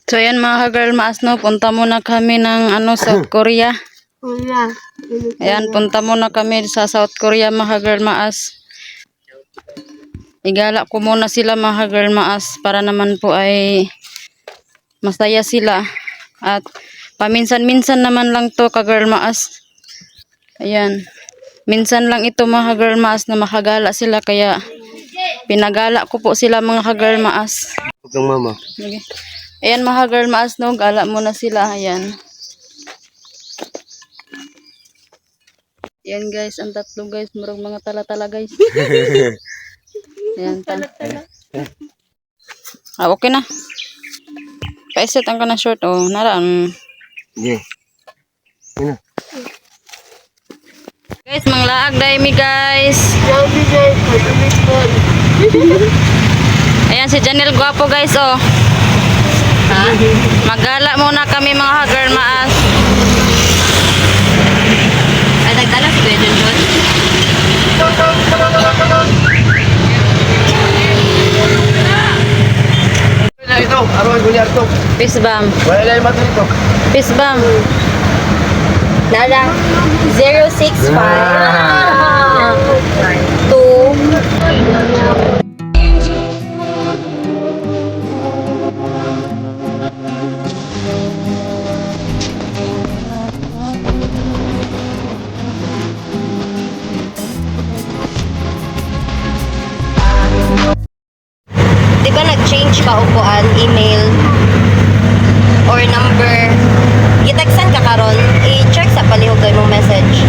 So yan mga girl maas no, punta muna kami ng South Korea. Ayan, punta muna kami sa South Korea mga girl maas. Igala ko muna sila mga girl maas para naman po ay masaya sila. At paminsan-minsan naman lang to ka girl maas. Ayan. Minsan lang ito mga girl maas na makagala sila kaya pinagala ko po sila mga girl maas. Huwag mama. Okay. Ayan mga girl maas no, gala muna sila. Ayan. Ayan guys, ang tatlo guys, murag mga tala-tala guys. Ayan ta. Okay na. Paiset ang kana short oh, naraan. Yeah. Ano? Guys, manglaag dai mi guys. Ayan si Janelle guwapo guys oh. Ha? Magala muna kami mga girl maas. Ay nagdala si Kuya Junjun. Wala ito. Aroy gulyar to. Peace bomb. Wala yung mato ito. Peace bomb. Nala 065 2 Di ba nag-change ka upuan, email or number? Giteksan ka karon, i-check sa palihog ko imong message.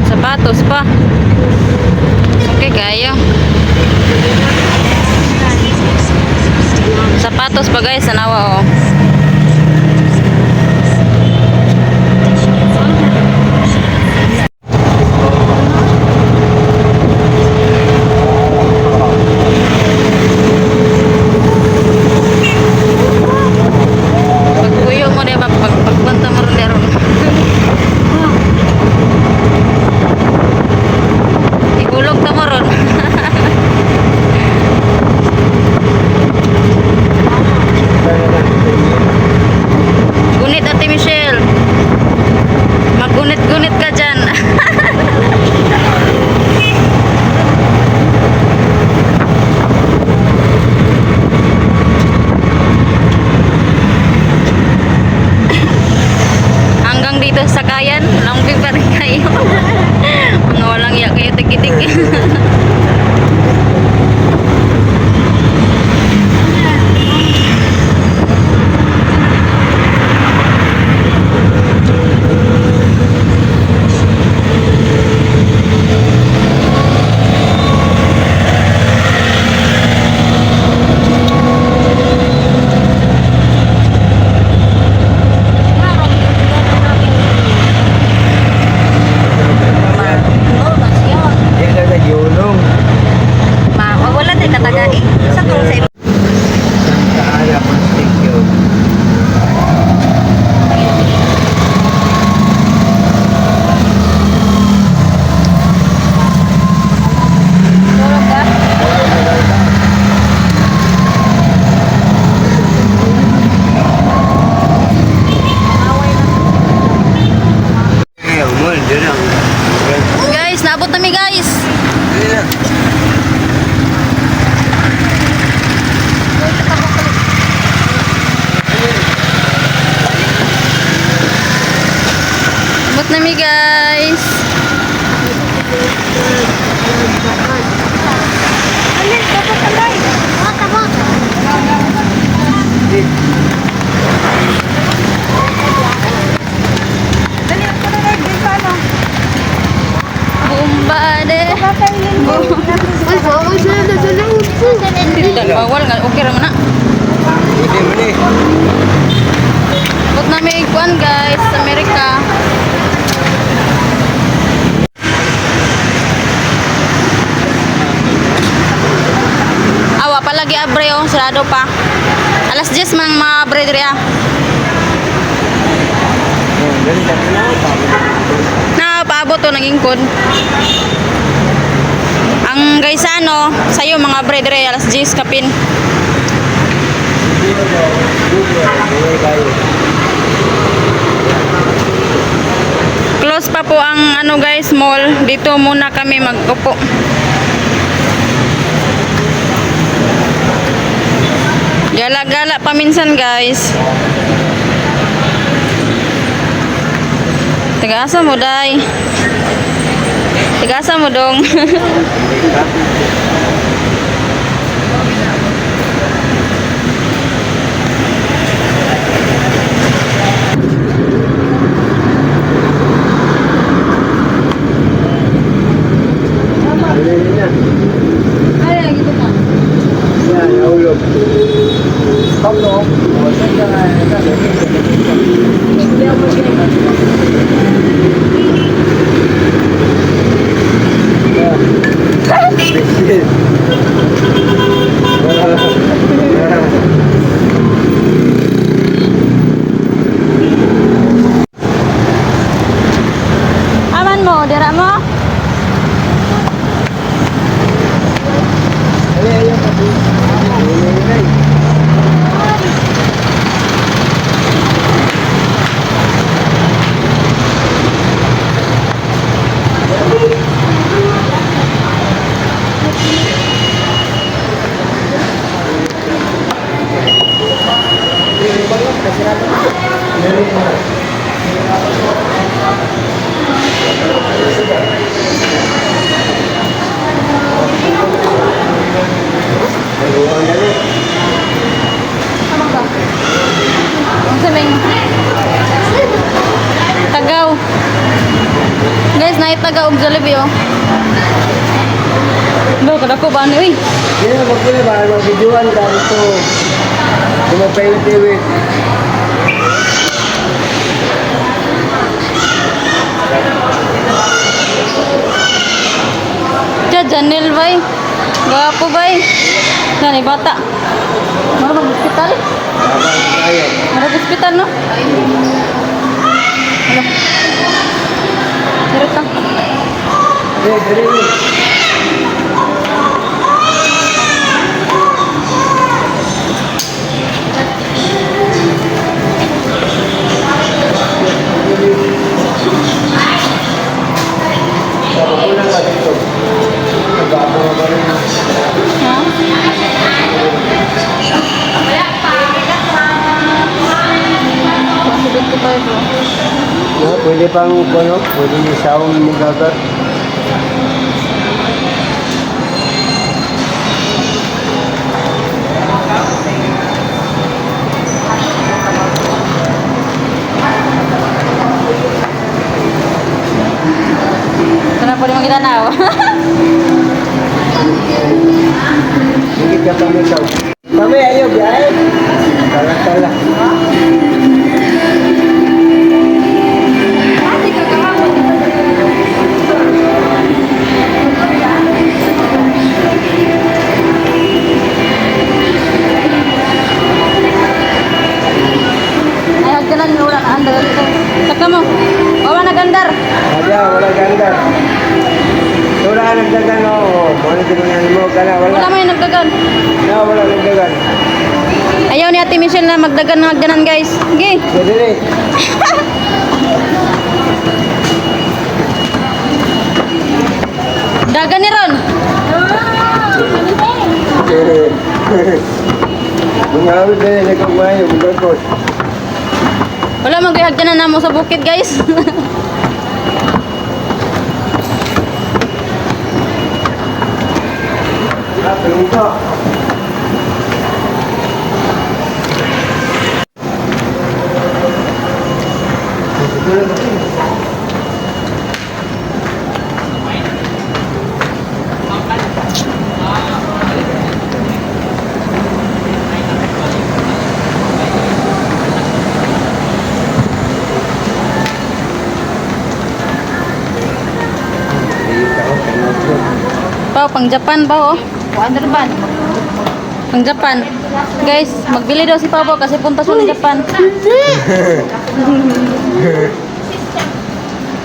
Sapatos pa. Okay kayo. Sapatos pa guys, sanawa oh. Pagkuyo mo diba, pagpunta mo rin laro. Ikulog ta mo ron. Gunit Ate Michelle. Maggunit-gunit ka dyan. Hanggang dito sa kayan, lambing pa rin kayo. Mga walang iya kayo tikitik. Abot na mi guys. Bumbade. Tidak bawal nga okay ra man na. Pwede mo ni. Abot na mi kuan guys sa Amerika. Awa palagi abre oh, sarado pa. Alas 10 man mga abre diri ah. Na paabot to naging kod. Ang gaysano sayo mga abre diri alas 10 kapin. Close pa po ang ano guys mall. Dito muna kami magkupo. Gala-gala paminsan guys. Tiga-asa mo day. Tiga-asa mo dong. Ay, gitu pa. Yan, nahulog. Pablo. Aman mo, dira mo? Ang sabihin. Tagaw. Guys, naitagaw og Jollibee oh. Lo, kada ko ba ni uy? Hindi na magpuli ba? Mag-videoan ka ito. Kumapay-tiwit. Janel bay. Gwapo bay. Nani bata. Marag hospital. Habang tayo. Marag hospital no? Ano? Direct ka. Dali. Kulang ka dito. Nagbago ba rin? Ha? Masubit ko tayo bro. No, pwede pang ano, pwede yung sound mo gagat. Sana po di magitanaw. Higit ka pang ikaw. Mami, ayaw, biyahe. Tala. Ay, hagdanan mo wala ka andar dito. Saka mo. Wala na gandar. Wala ganda. Wala ka nagdagan, o. Ano tinunyan mo ka na, wala. Wala may nagdagan. No, wala nagdagan. Ayaw ni Ate Michelle na magdagan ng hagdanan guys. Sige. Pwede rin. Dagan ni Ron. Mungawit na rin, nagkagwayo, mungkagkos. Wala magkahagdanan na mo sa bukid guys. Peluso. Pao, pang Japan ba oh? Wonderban. Pang Japan. Guys, magbili daw si Pao kasi punta siya ng Japan.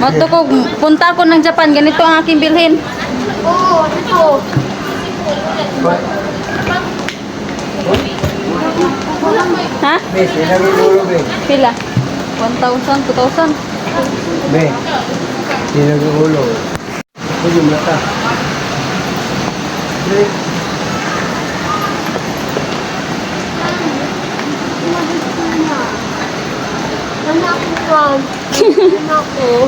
Mato ko, punta ako ng Japan, ganito ang aking bilhin. Oo, ito. Ha? Be, sinabi ulo, be. Pila? 1,000, 2,000. Be, sinabi ulo. Ito yung mata. Be.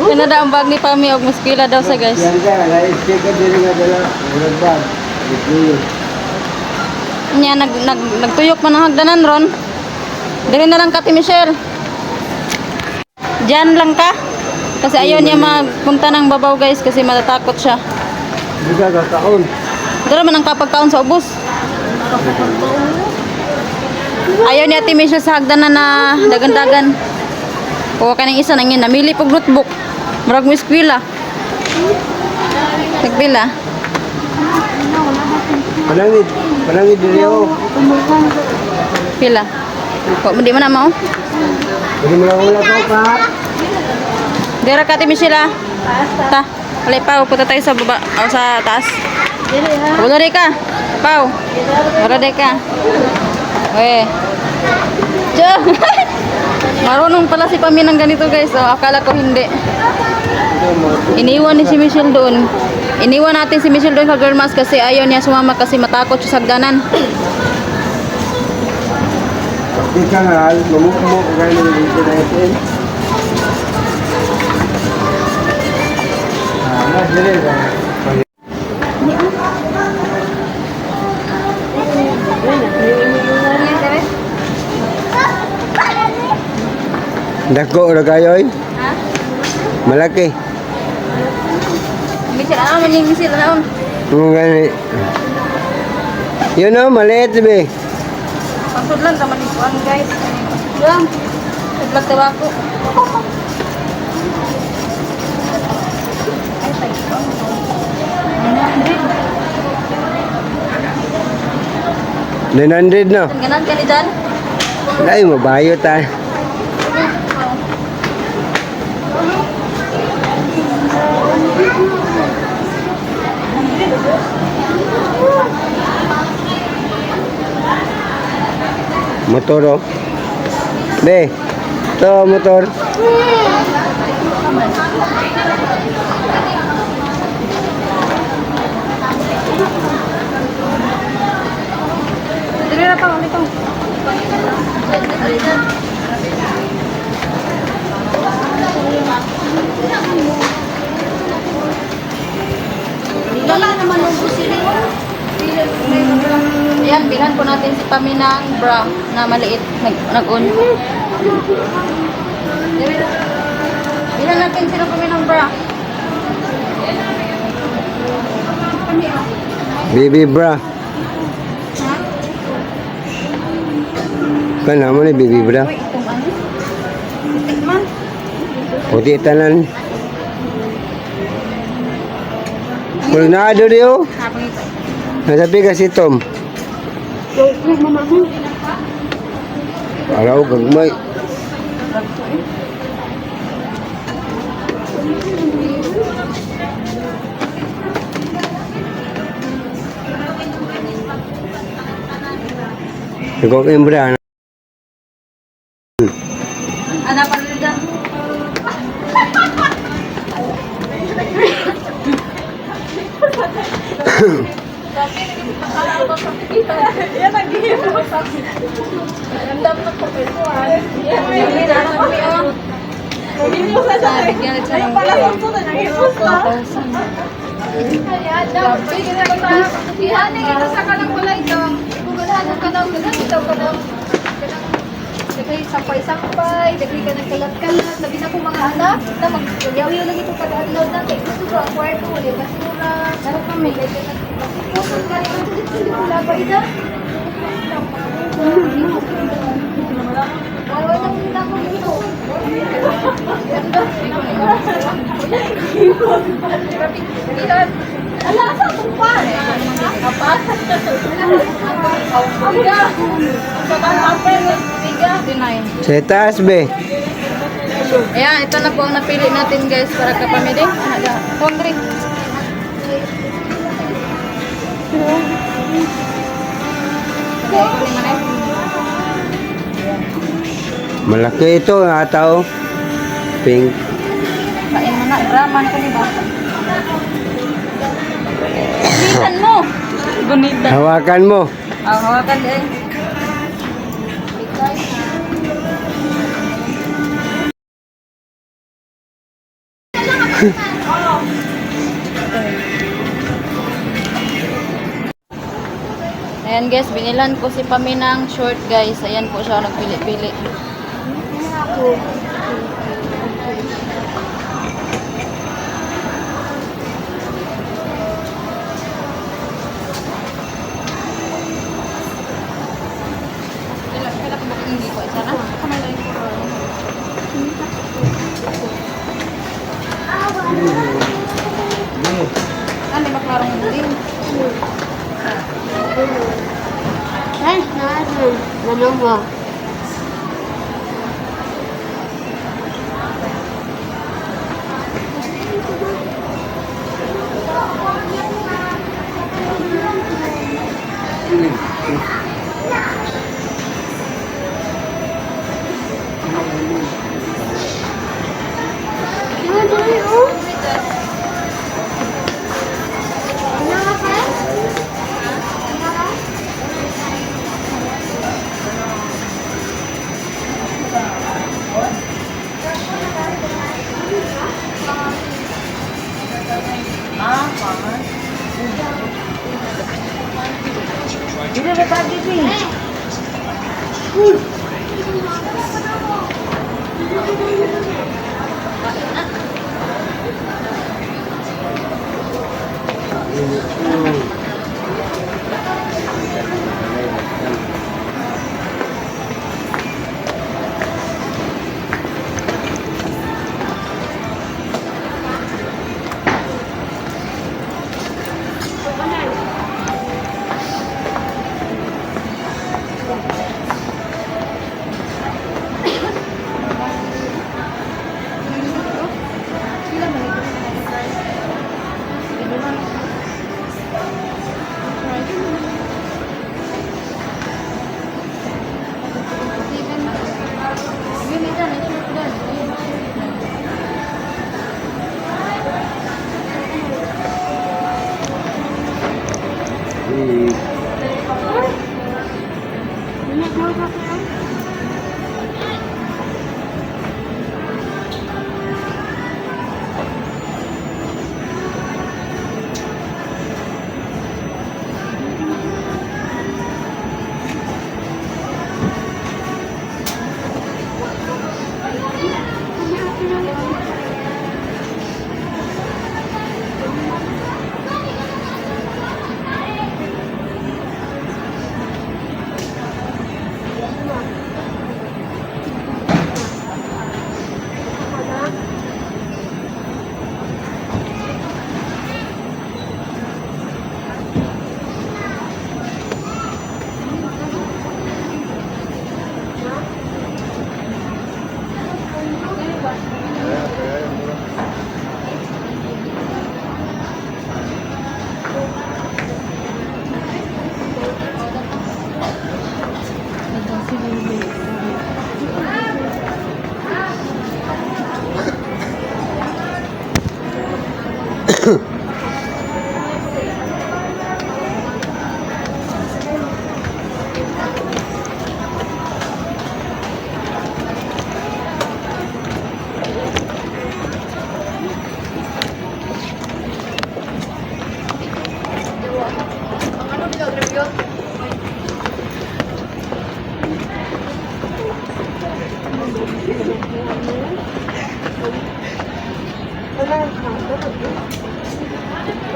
Yan na daw ang bag ni Pami og muskila daw sa guys. Yan ka, na-stick ka din nga dala. Urag bag. Ito Nya nagtuyok man ang hagdanan ron. Dili na lang ka ti Michelle. Diyan lang ka. Kasi ayaw niya magpunta ng babaw guys kasi matatakot siya. Hindi ka kakaon. Dala man ang kapagkaon sa ubos. Ayaw niya ti Michelle sa hagdanan na dagan-dagan. Kuha ka ng isa nangin namili pog notebook. Murag mo eskwela. Nagpila. Palangit. Palangit diri ako. Pila. Kok di mana mau? Hindi mo lang ulat ako pa. Dira ka ti Michelle. Ah. Ta. Alay pa punta tayo sa baba o sa taas. Wala di ka. Pau. Wala di ka. Weh. Jo. Marunong pala si Pami ng ganito guys. Oh, akala ko hindi. Iniwan ni si Michelle doon. Iniwan natin si Michelle doon sa girl mask kasi ayaw niya sumama kasi matakot siya sa hagdanan. Di ka nga, mamukmo ko gano'n yung dito natin. Mas dili ka. Dako ra kayo eh. Ha? Malaki. Michelle, ano man yung Michelle? Ano? Kung gani. Yun o, maliit be. Pagsudlan ka manikuan guys. Lang. Sudlag tawa ko. Ay, tayo. 900 na. Ang ganan ka ni Dan? Ay, mabayo ta. Motor oh. Be, to motor. Dili na pa, dito. Wala naman yung busili mo. Ayan, bilhan po natin si Pami ng bra na maliit. Nag-on. Bilhan natin sila Pami ng bra. Baby bra. Kana mo ni baby bra. Uy, itong ano? Itik man. Puti tanan. Kung naado diyo, Habang ito. nasabi ka si Tom. Araw gagmay. Ikaw kayong bra. Ano pa rin dyan? Yan ang gihiro sa akin. Ang dami ng kapesuan. Yan ang kami oh. Hindi mo sa dyan. Bigyan ito ng 4,000. Ihani ito sa kanang balay ito. Guganahan ka daw, ganun ito ka daw. Dagay sampay-sampay, dagay ka nagkalat-kalat. Sabi na ko mga anak, na magyaw-yaw lang ito kada-adlaw natin. Gusto ko ang kwarto, wala basura. Sarap kami. Pusod ka rin ang sulit-sulit wala ba ina? Wala nang nila ko dito. Ala, sa tumpar. Apat? Biga. Biga. Sa taas, be. Ayan, ito na po ang napili natin guys para kapamili. Hungry. Malaki ito, ata oh. Pink. Kain mo na, raman ka diba? Bilisan mo! Gunita. Hawakan mo. Hawakan din. Ayan guys, binilan ko si Pami ng short guys. Ayan po siya nagpili-pili. Kailan ko bakit hindi ko isa na? Kamay lang ko. Ano ba klarong din? Ay, natin. Ganun mo.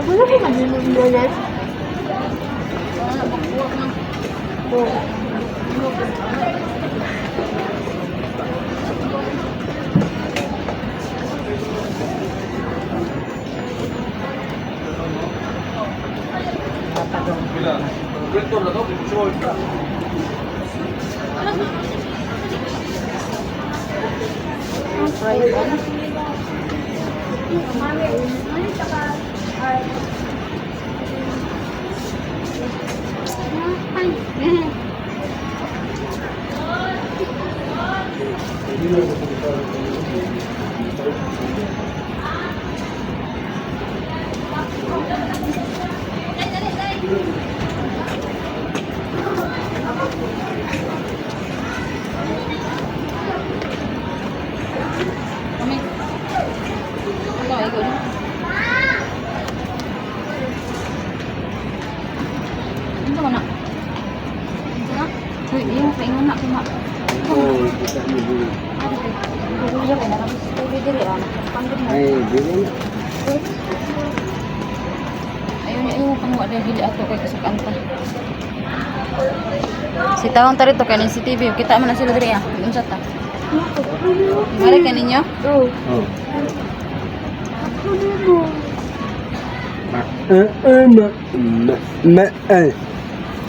Wala ko mag-inom doon. Kami. Ikaw, ikaw. Ano ka na? Uy, yung paingon na kuma. Oo, kita mo dulu. Kuya kay na tuloy dire ah. Panggod na. Ay, dili na. Ayun pang wala dili ato kay kasukan pa. Si taon ta rito kay ni CCTV kita man na sila dire ah. Unsa ta? Mari ka ninyo? Oh.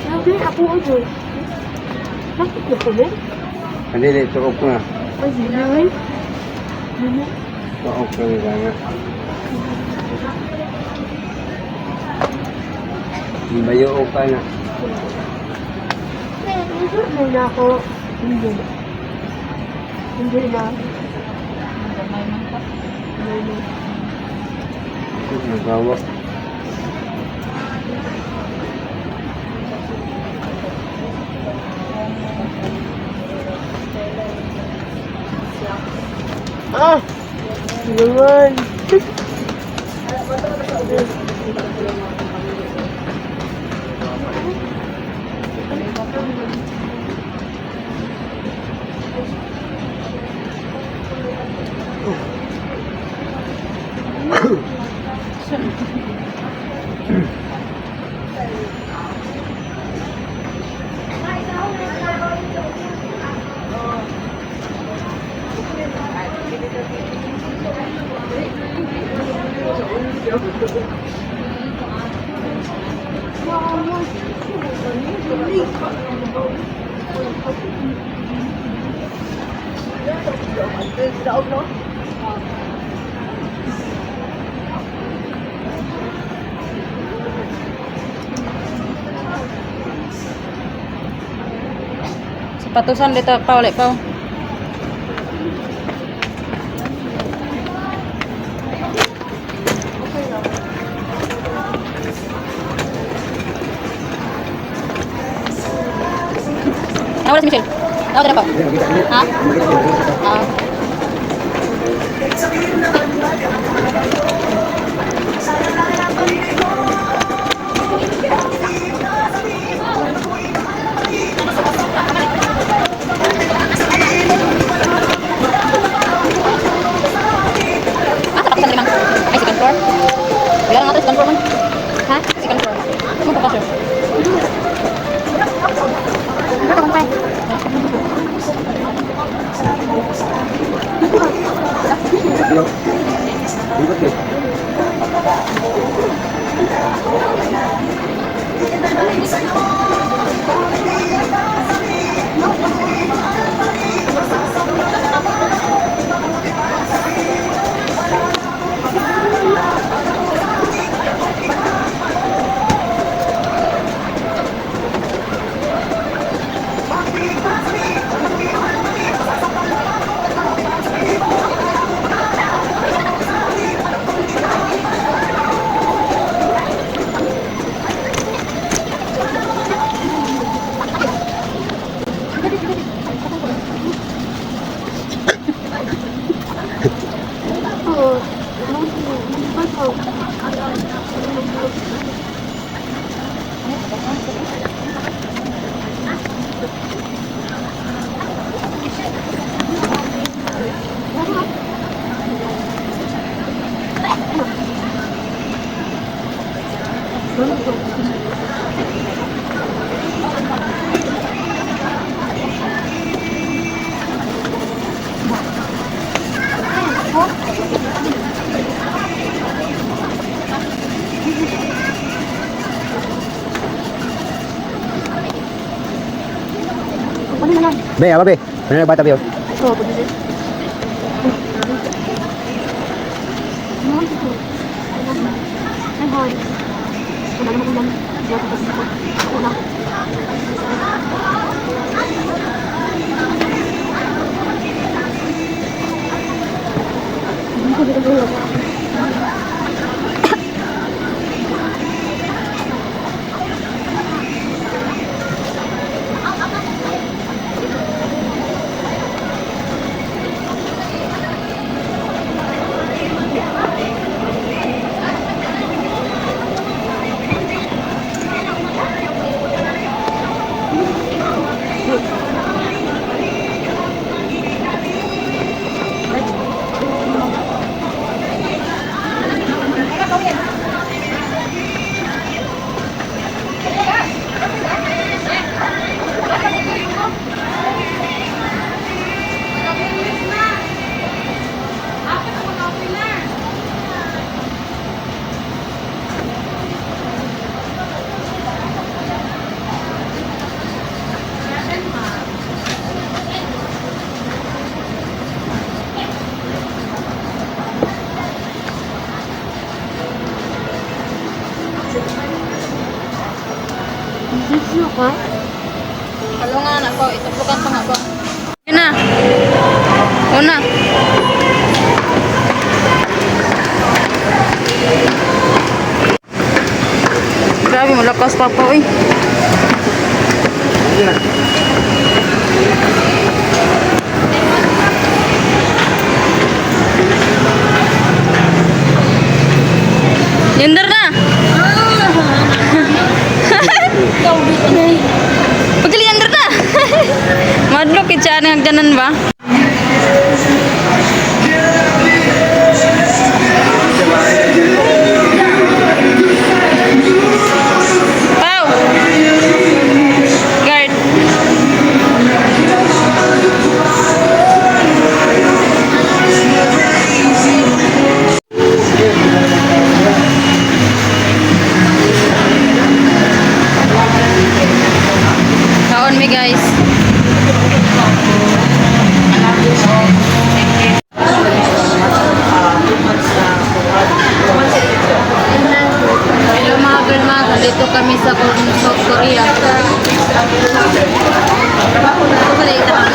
Sabi ako ulo. Bakit ko pa rin? Dili, cukup na. Ay, ginawin. Cukup na nga. Bayo ka na. Hindi na ako. Hindi. Hindi na. Gamay man pa. Nagawa. Ah! Naman. Sepatusan dito pa ulit pa. Nawala si Michelle. Nawala na pa. Ha? Ah. Ay, second floor. Bilang natin second floor man. Ha? Second floor. Ano pa sir? Ikut deh. Be, apa be? Bener bata be. Oo, pwede din. Ay, hoy. Wala naman ulan. Hindi ako kasi ako. Ako lang. Hindi ko dito ulan. Kalungan ako, itupukan pa nga ko. Yun na. Una. Grabe, malakas pa po eh. Yundar na. Pagkali yundar na. Madlo kitsa ang ganan ba? Pau. Guard. Kaon mi guys. Hello mga girl, dito kami sa South Korea. Ito pala itakang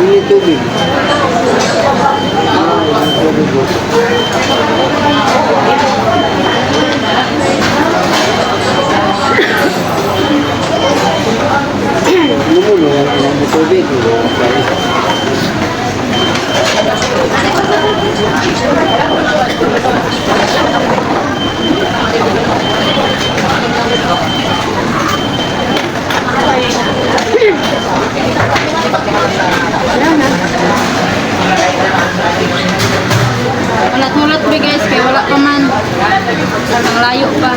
Ini tubig. Lumulo ang tubig. Mulat-mulat ba guys, kaya wala pa man. Ang layo pa.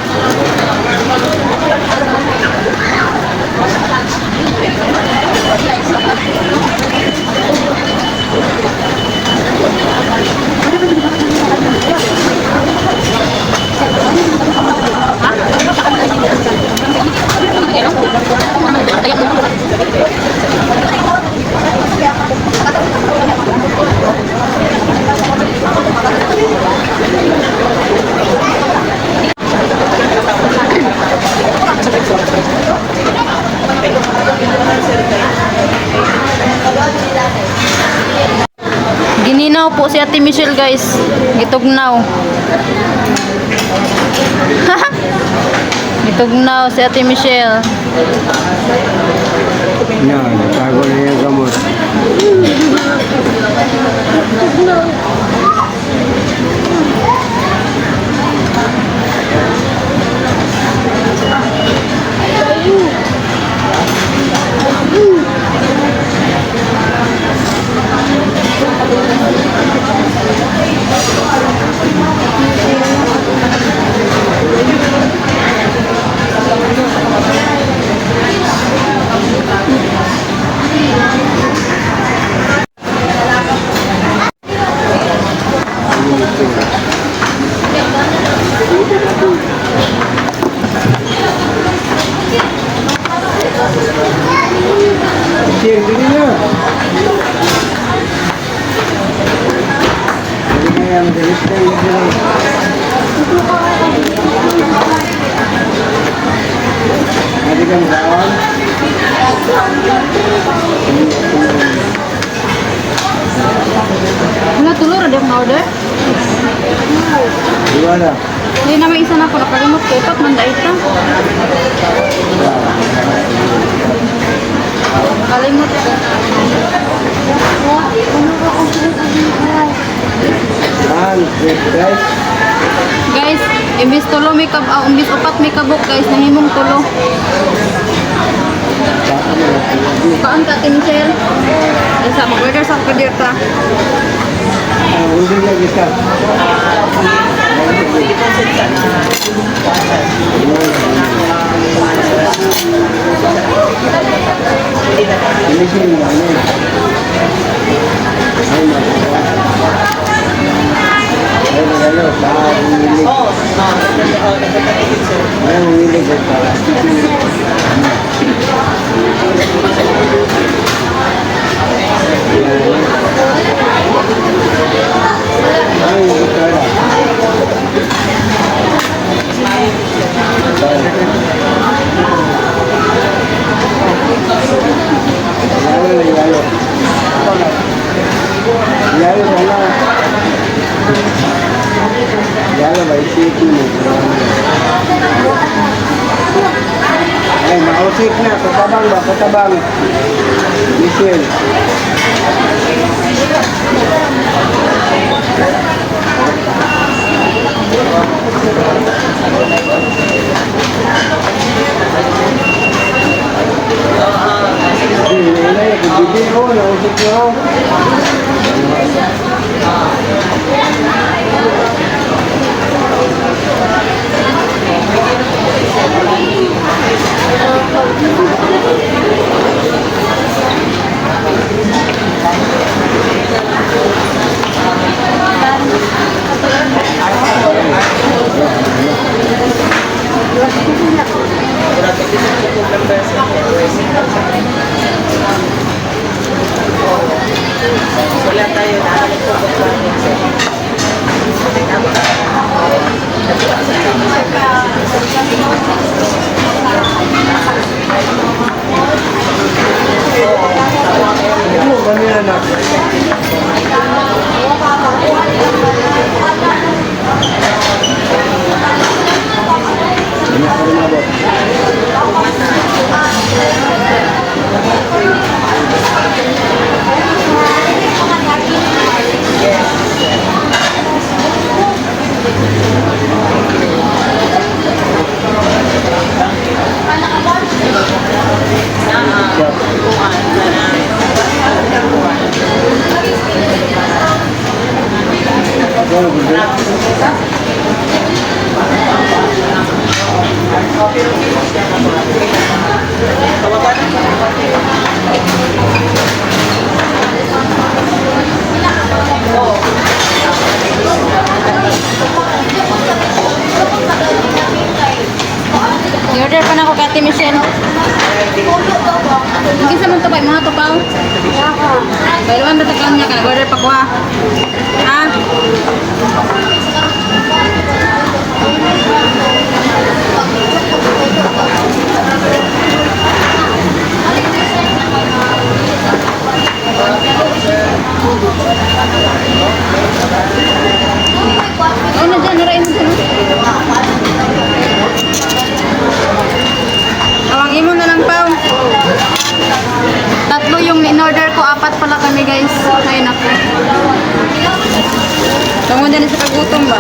Gininaw po si Ate Michelle guys. Gitugnaw. Gitugnaw si Ate Michelle. Yan, nagtago na yung gamot. Hindi ka magkaon? Wala tulo ra na order. Wala. Hindi na may isa na ako nakalimot ko. Ipat man dahil ta. Kalimot ko. French fries. Guys, imbis tulo may imbis upat may kabuk guys, nahimong tulo. Kaan ka tinsel? Isa mag-order sa kadir ta. Hindi lagi ka. Ini sih mana? Ayo, ay, mausik na. Patabang ba? Patabang. Michelle. Video, nausik nyo. Ano ba niya na? Ano ka lumabot? I-order pa na ako kati Michelle. Hindi sa mga mga tupaw. Bayluan ba takaon nga ka nag-order pa ko ha? Ha? Ano na dyan? Narain mo dyan. Tawagin mo na lang pa. Tatlo yung in-order ko, apat pala kami guys. Ay naku. Tungod din sa kagutom ba?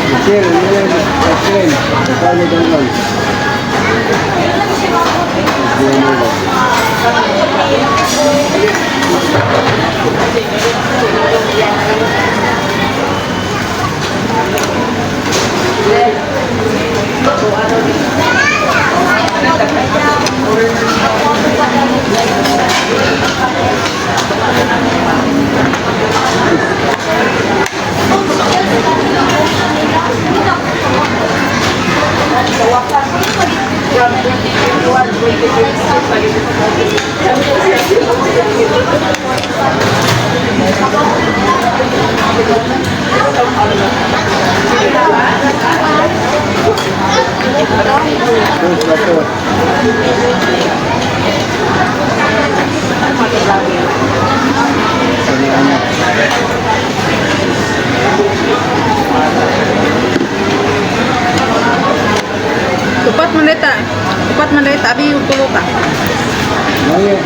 Michelle, ano yan? Michelle, paano ganun? Batos, batos. Tupat mandeta. Tupat mandeta. Abi yung tulo ka. Ngayon.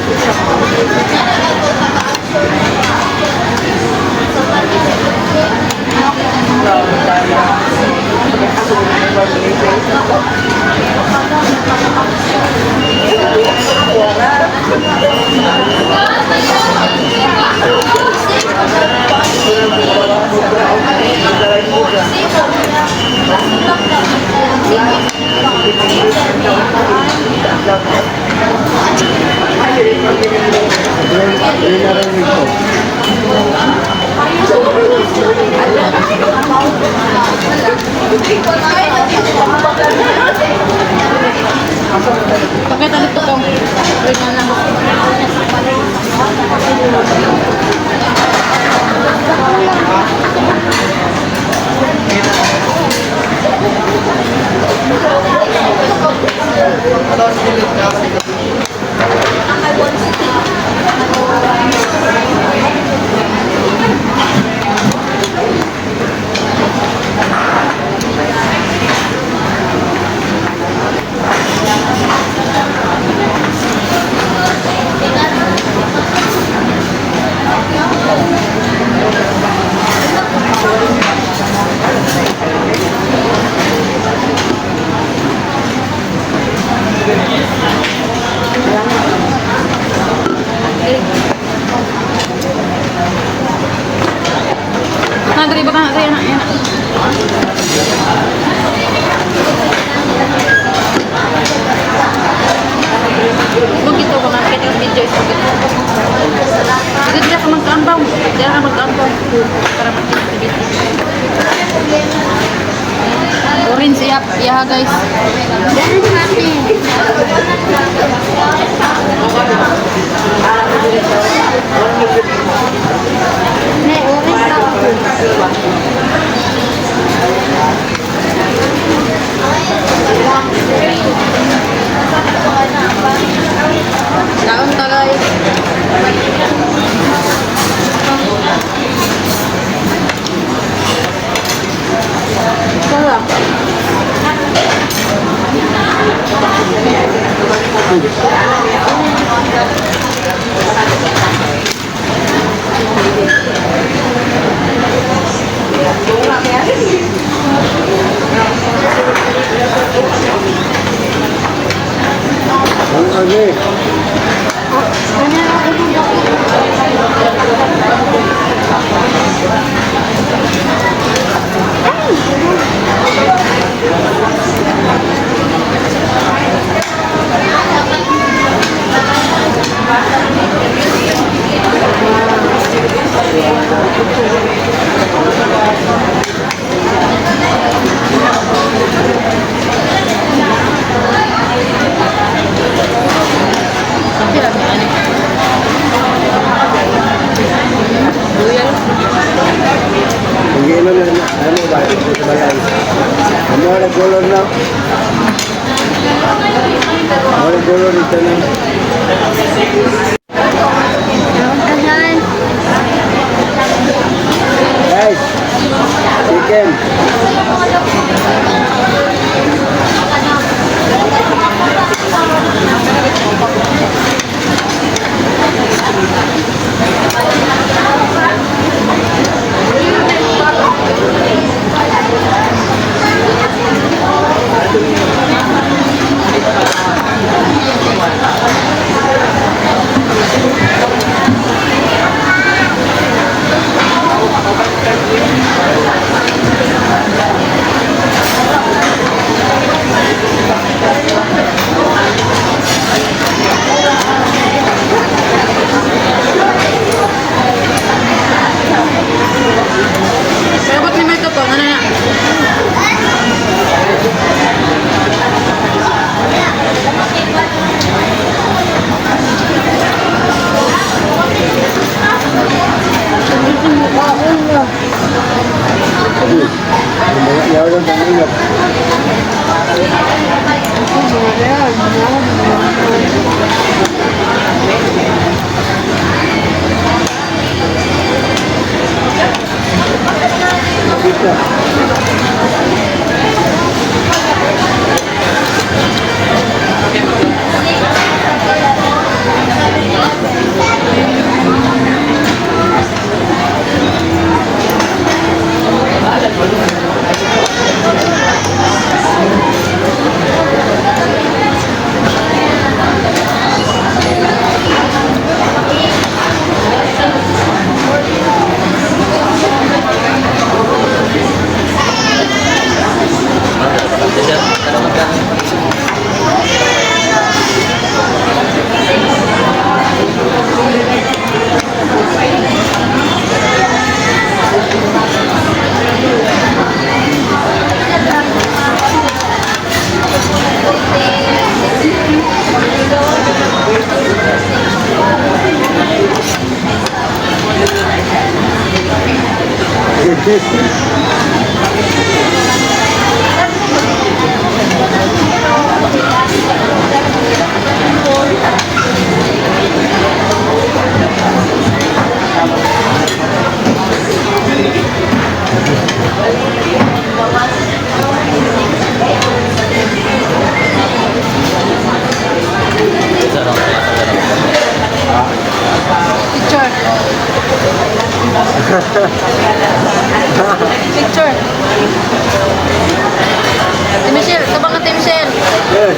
Pakita nito ko. Wait na lang. Nagri ba ka na yan? Begitu ko na kita video ito. Jadi dia akan mag-unbound. Dia akan mag-unbound para mag-video. Orange siap ya guys. Daun ta guys. Ang agi. Hindi naman ano ba? Sa balay. Ano na color na? Ano color ito na? Guys, chicken. Yaw lang sa ingat. Picture. Ate Michelle, tabang Ate Michelle. Yes.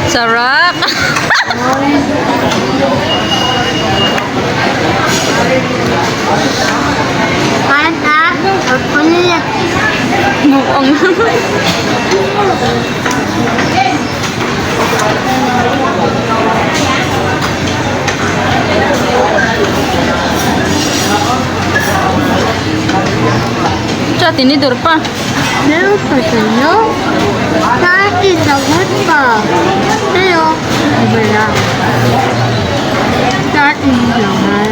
Sarap. Mukhang. Siya, tinidor pa. Meron pa sa'yo? Sa akin, sagot pa. Sa'yo, wala. Sa akin naman.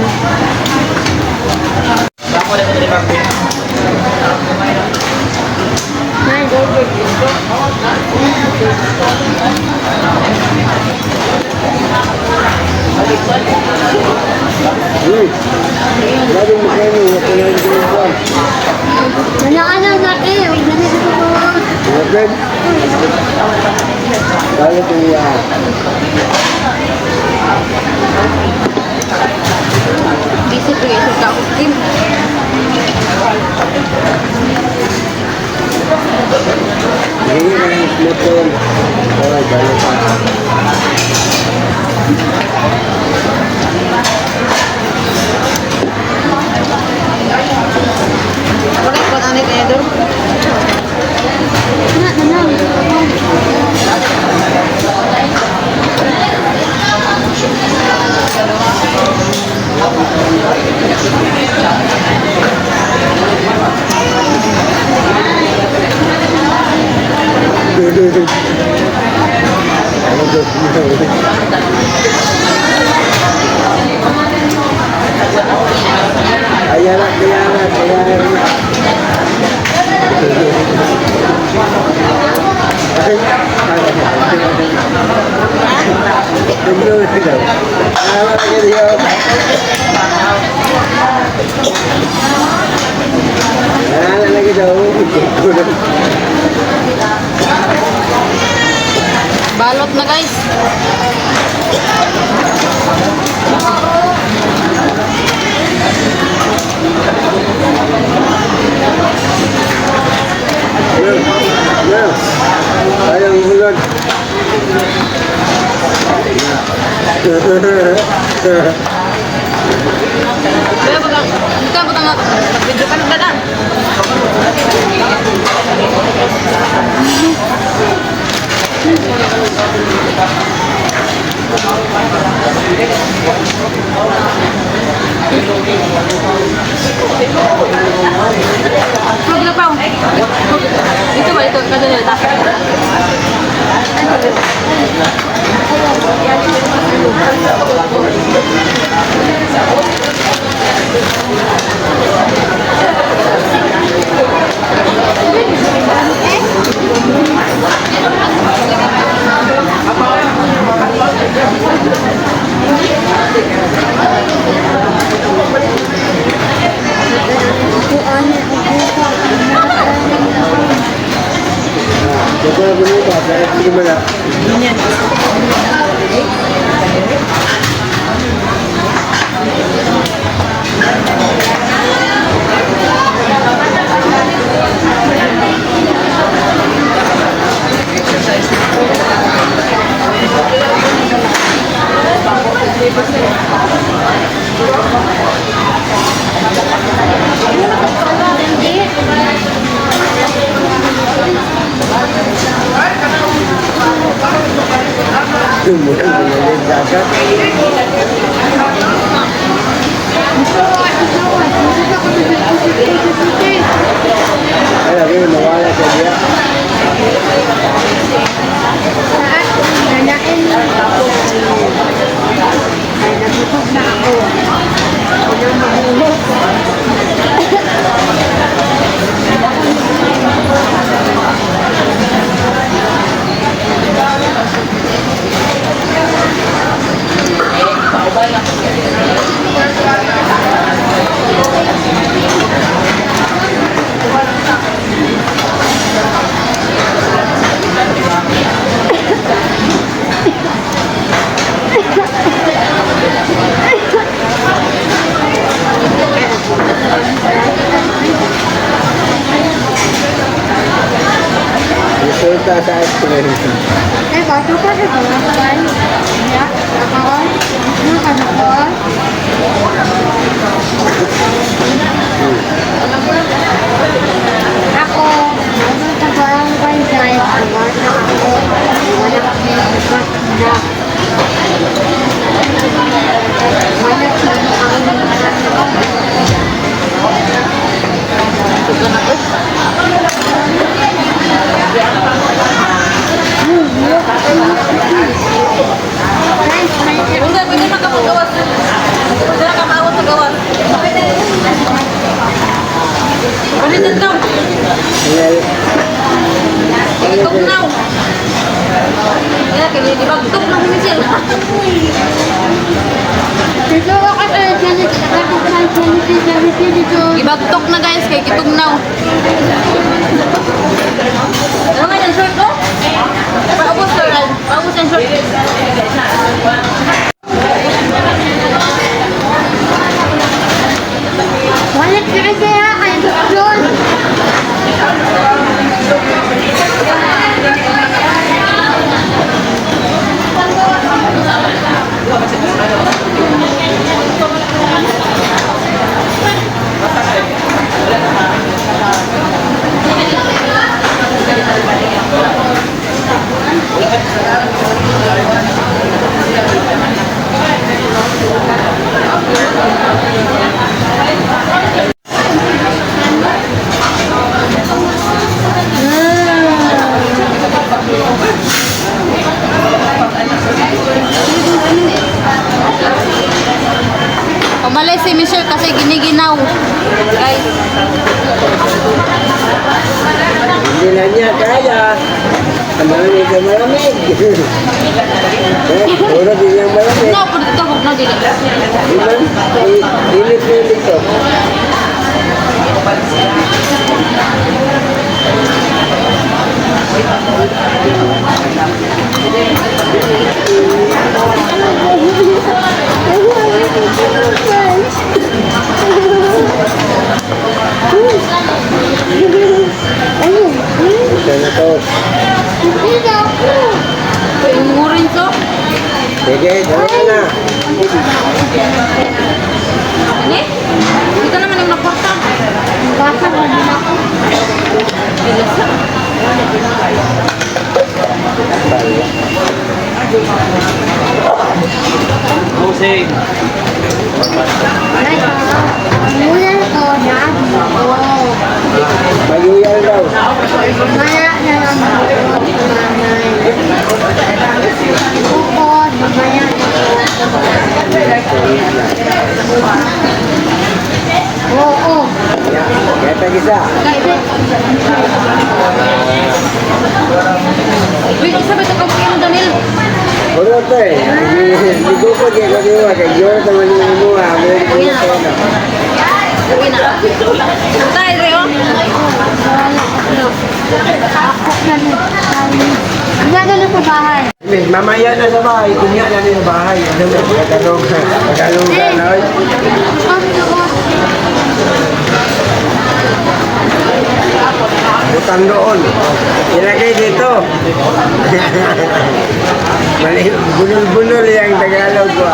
Grabe mo kayo, wala ko lang din ito. Wala ka na laki. Huwag na nito ko. Open. Kaya ito yan. Busy po yung isa ako, Kim. Ngayon ang motor. Oh, balik pa. Bakit kung anit eh doon? Ayan na, kaya na. Lagi daw. Balot na guys. Ayang bulan. Kaya butang video ka na dada. Huwag na pa. Ito ba? Ito. Kada nila. Jadi begini Pak, saya gimana? Mungkin zakat. Ay, lagi nawala sa dia. Resulta sa exploration. Bago pa sa kawan. Ya, kawan. Ano ka na ko? Ako, ano sa barangay guys, kawan na ako. Wala kami ibat na. Wala kami ang Hindi, pwede na ka magawas. Pwede na ka maawat sa gawas. Palitan daw. Itok na. Kaya kaya di ba itok na humisil. Dito ako sa Janet, dito. Ibagtok na guys kay kitugnaw. Ano nga yan short ko? Paubos sir. Paubos yan short. Wala ka kaya ay doon. Hindi na niya kaya. Ang malamig na malamig. Puro din yung malamig. No, pwede ito, huwag na dili. Iman, init na dito. Ito na to. Yung ngurin to. Sige, gawin na. Ini? Ito naman yung naporta. Basa mo din ako. Musig. Mula ko na dito. Maguyal daw. Mamaya na lang ako. Mamay. Bukod. Mamaya na ako. Oo. Kaya tag-isa. Uy, isa ba ito kapag yung Daniel? Puro to eh. Hindi ko po kaya kaniwa. Kaya yun naman yung imuha. May Uy puro na. to na. Uy na. Tayo, Reo. Ako na Gagano sa bahay. Mamaya na sa bahay. Kunya na sa bahay. Ano mo? Tagalog. Tagalog ka na. oy. Butang doon. Ilagay dito. Mali, bunol-bunol yung Tagalog ko.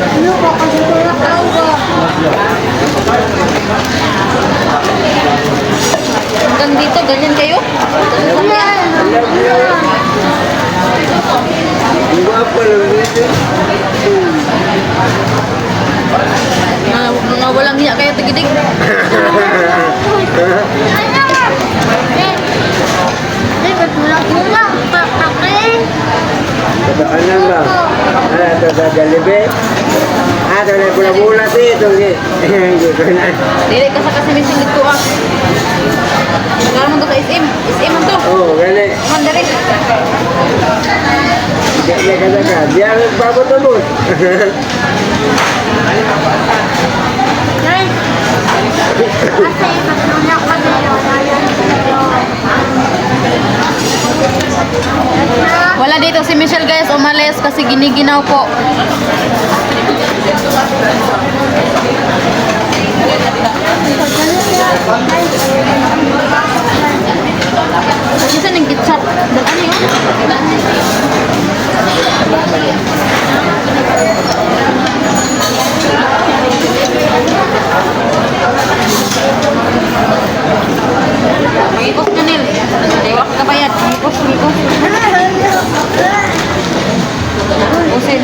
Ano ko kasi tulak ako. Hanggang dito, ganyan kayo? Ang guwapo lang dito. Mga walang hiya kayo, tigidig. Ba't tulak-tulak? Pakakin. Totoonan lang. Ito sa Jollibee. Ito na pula-pula dito. Dito na. Dili ka sa kasi missing dito ah. Nagkaroon mo to sa SM. SM mo to. Oo, gani. Mandarin. Kaya ka. Diyan babot-abot. Nay, kasi patulak ka dito. Wala dito si Michelle guys, umalis kasi giniginaw po. Kasi nang gitchat. Dalan yun. Magikos ka nil. Dewa ka kabayad. Magikos. Usin.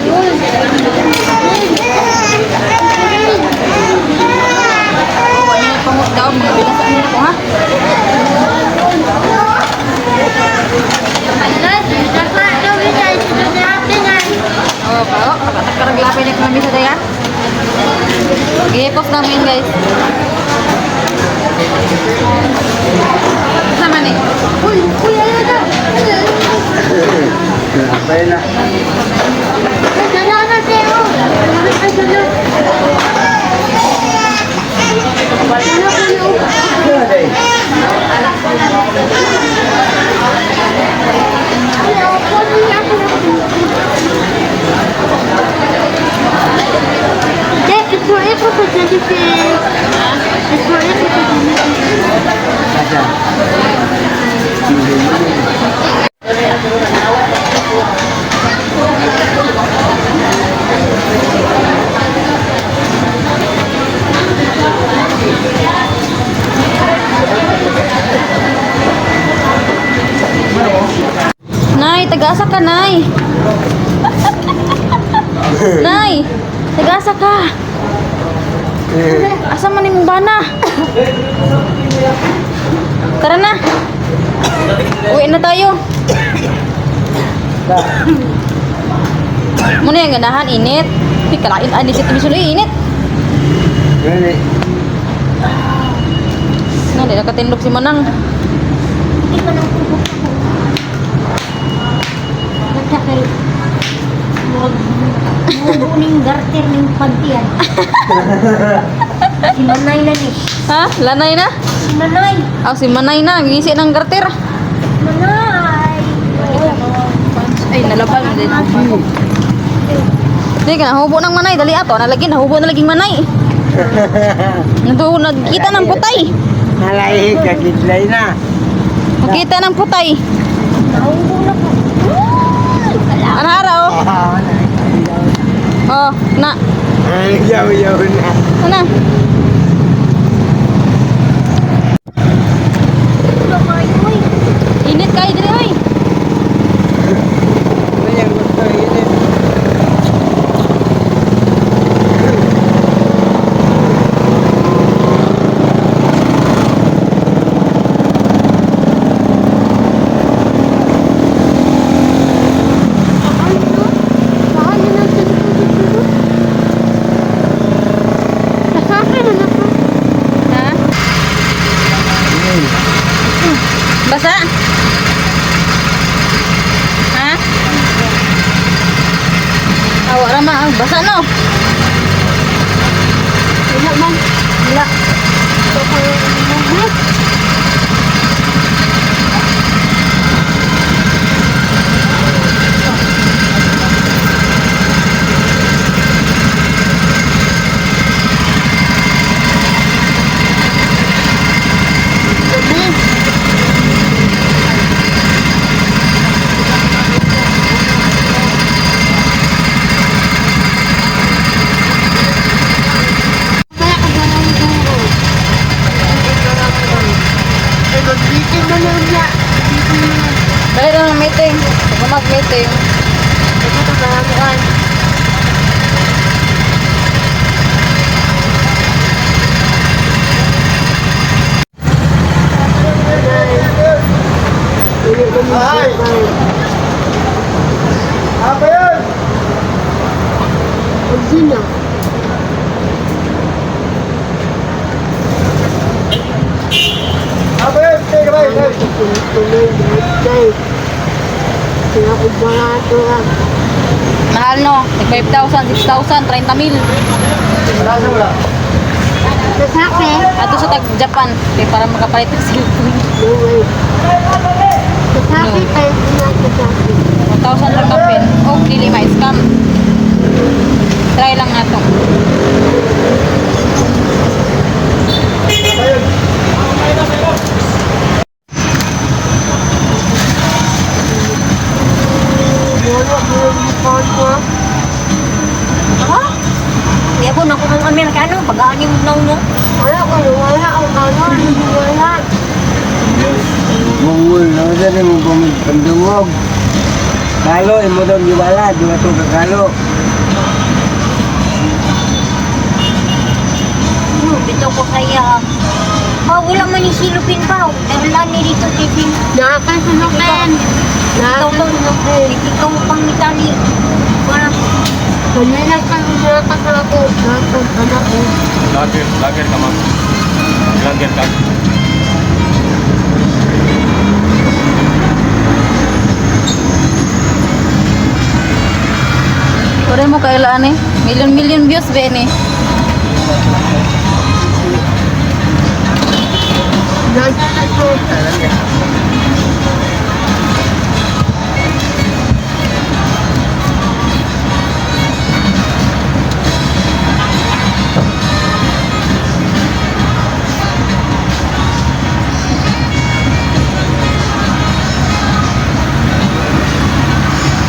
Wala yung pangut daw. Bilasan nila ko ha. Oh, pao. Nagkaraglapay na kami sa daya. Gipos namin guys. Sama nih. Sabay na. Nay, tagasa ka, Nay. Nay, tagasa ka. Asa man imong bana? Tara na. Uwi na tayo. Muna yung ganahan, init. Hindi kalain, anit ito misuloy, init. Gani. Hindi nakatinlog si Manang. Hindi ka nang kubok ako. Nagkakay. Mubuning garter ng pantiyan. Si Manay na ni. Ha? Lanay na? Si Manay. Si Manay na, ngisi ng garter. Manay. Ay, nalabal mo din. Hindi ka, nahubo ng Manay. Dali ato, nahubo na laging Manay. Nagkita ng putay. Nalay, kagitlay na. Nakita ng putay. Naubo na po. Ano araw? Oh, na. Ay, yaw-yaw na. Ano? Init kayo dili, oy. Ayan, gusto yun eh. Ha? Basa? Ha? Awa rama, basa no? Wala man. Wala. Kaya ka ganang duro. Bitin na lang niya. Bitin na lang. Dahil ng meeting. Kung mag-meeting. Ito ka ganang. Ay! Apa yun? Sino? Apa yun? Sige, bye, bye. Tuloy, birthday. Pinakubarato lang. Mahal no? 5,000, 6,000, 30,000. Wala sa wala. Sasake. Ato sa tag-Japan. Para makapalit ng cellphone. No way. Sasake tayo pinakasake. 1,000 lang kapin. Oh, dili ma-scam. Try lang nato. Wala mo yung phone mo. Ha? Kaya po naku ng Amerikano, pag-aanim na no? Wala ko, wala ang kanon, wala. Mungul, no? Dali mo pandungog. Kalo, imo daw giwala. Dua to kakalo. Bitaw ko kaya. Wala man ni silupin pa. Narulan ni dito, tipin. Nakakasunukin. Nakakasunukin. Ikaw pang mitali. Parang. Kanina ka nakakasako. Nakakasako. Lager ka, ma'am. Lager ka. Pare mo kailan eh. Million views ba ni?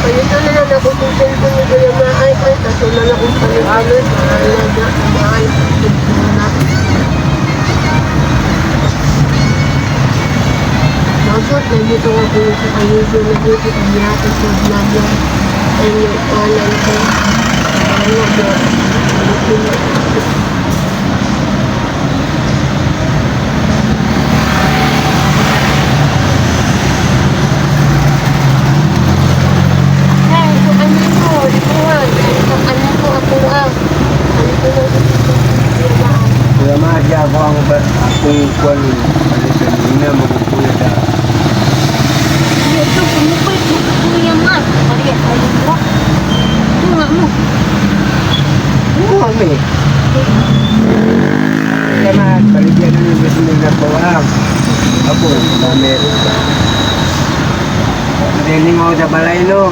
Kaya na lang ako kung cellphone ni Kuya Maay ko. Kaso na lang kung palihanan. Mahalaga. Mahal. Bagot na dito ako sa kayuso na dito. Ang yata sa vlog yan. Ay yung kanan ko. Ano ba? kung kuwan palitan ina magpupuya da. Ito, pumupay ko kuya ma. Kaya ayun mo. Ito nga mo. Oo, kami. Salamat, paligyan na yung gusto nila pawang. Ako, namin. Hindi mo sa balay, no?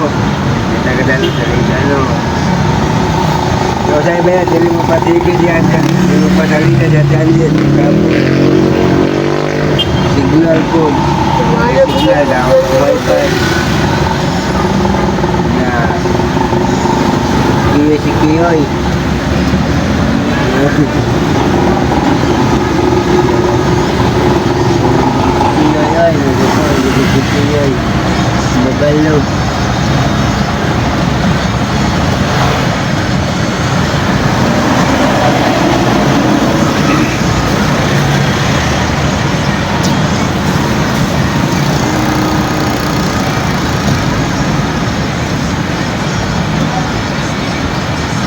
Nagdalo sa liga, no? So, sa iba yan, hindi mo patigil yan. Hindi mo pasalita dyan yan. Signal po. Signal daw. Wi-Fi. Na. Kiyo si Kiyoy. Kiyoy, nagdito, Kiyoy. Mabalog.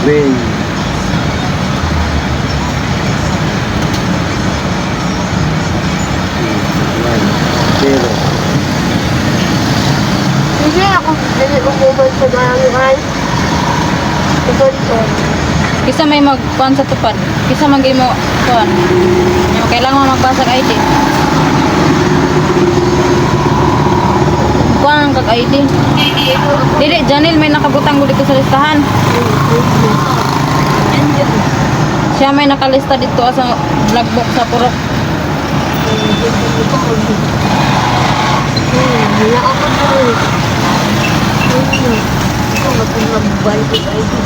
Win. Zero. Hindi ako dali umuman sa barangay. Ito ito. Kisa may magkuhan sa tupad. Kisa magay mo kuhan. Yung kailangan mo magbasag ID. Kuhan ang kag-ID. Dili, Janil, may nakabutang dito sa listahan. Siya may nakalista dito sa vlogbook sa Purok. Wala ako po. Ito, magpapabal ko sa ito.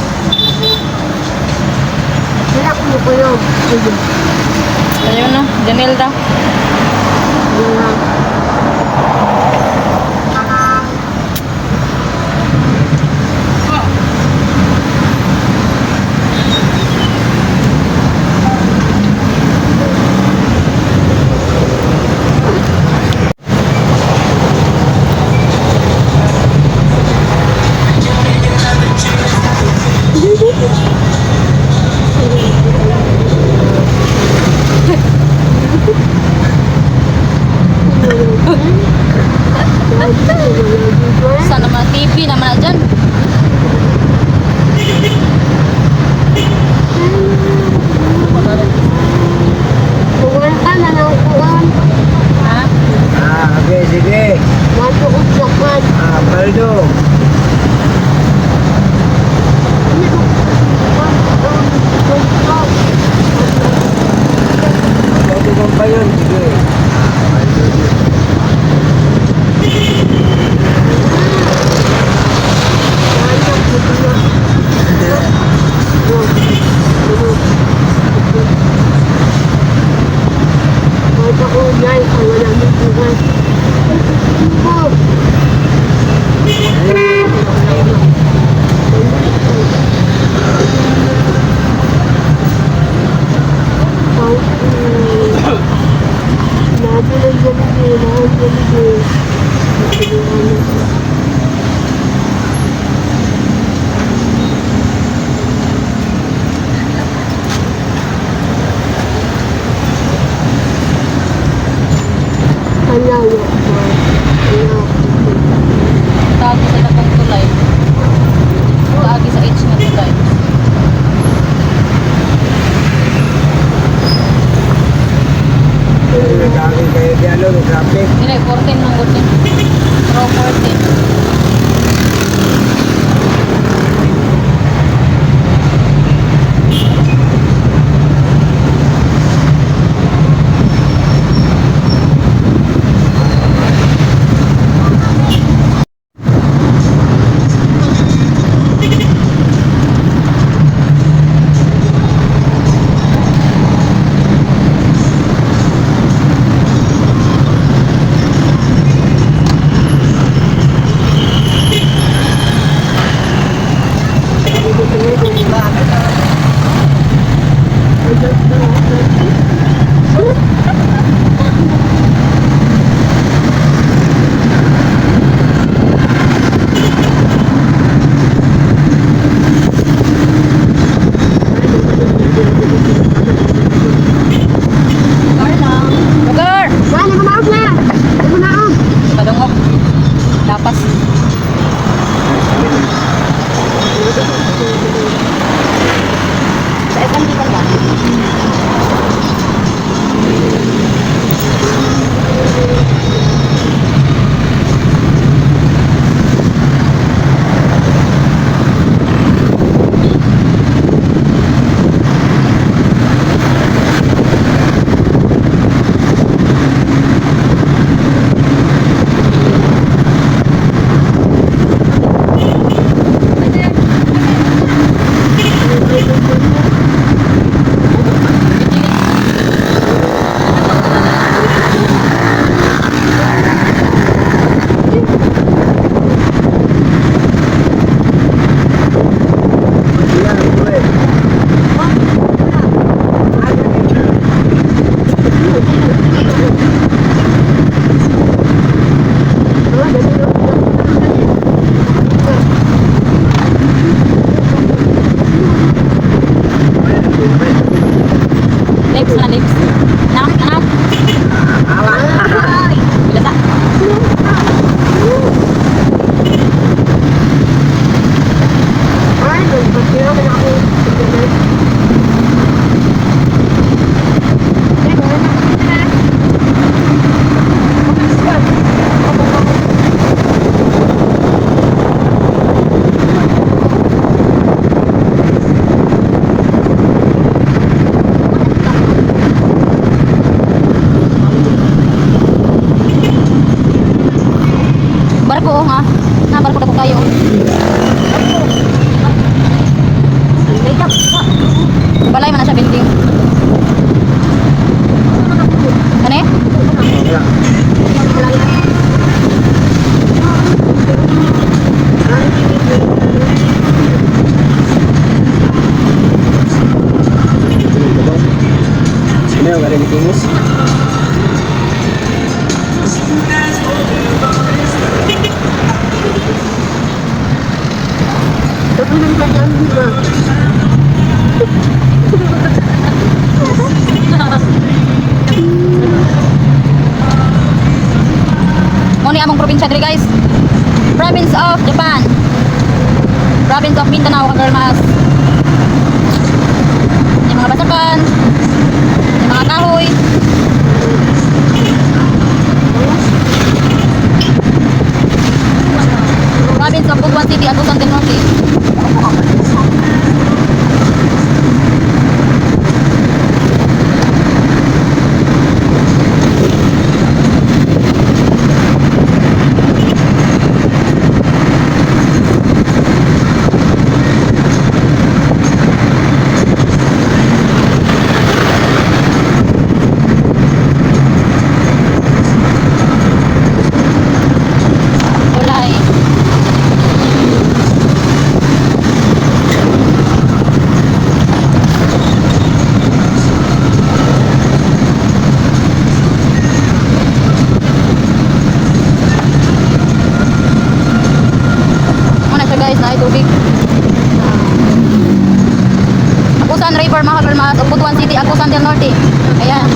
Wala ko mo ko yun. Ayun na, Janil da. Wala. Sana naman TV naman na dyan. Buwan ka na ng kuwan. Ha? Okay, sige. Matuot sa kwan. Paldo. Paldo kong pa yun, sige. Kahit ako yan, ay wala ng buwan. Ayun, Muna among probinsya diri guys. Province of Japan. Province of Mindanao, Kagarmas. Yung mga basakan, yung mga kahoy. Province of Butuan City, Agusan del Norte. Tulay. Muna siya guys, na ay tubig. Agusan River, mga Kagarmas, of Butuan City, Agusan del Norte. Ayan.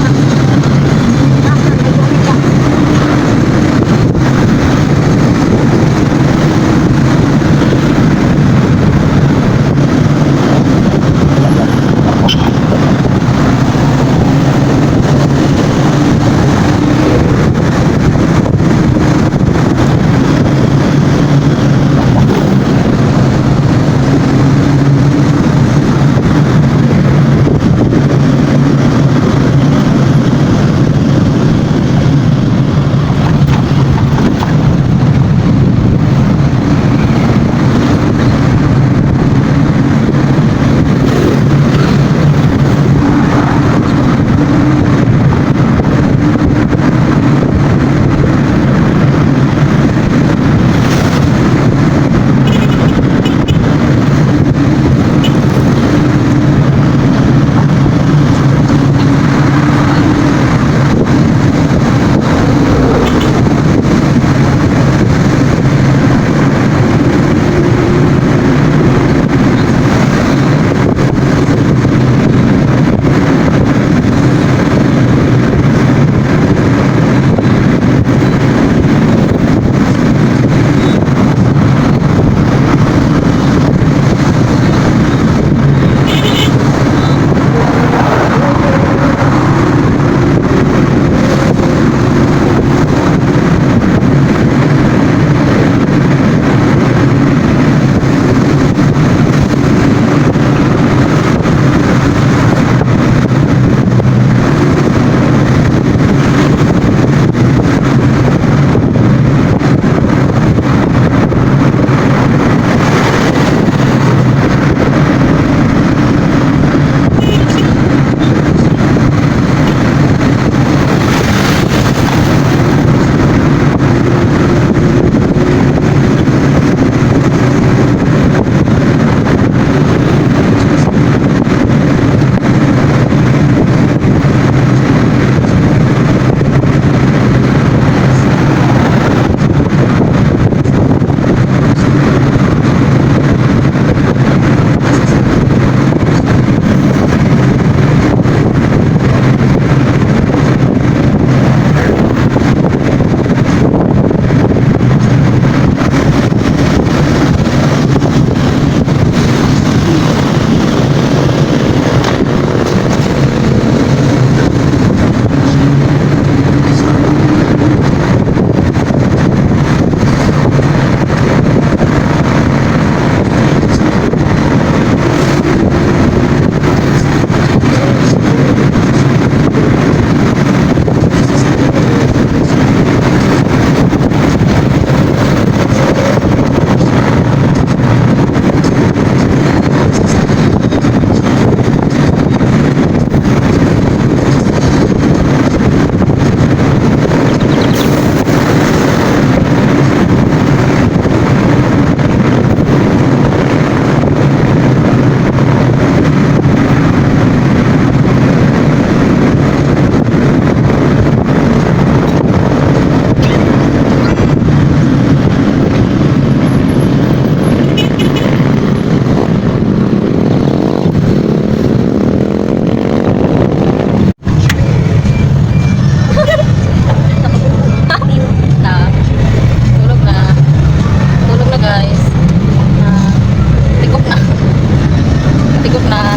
Higop na.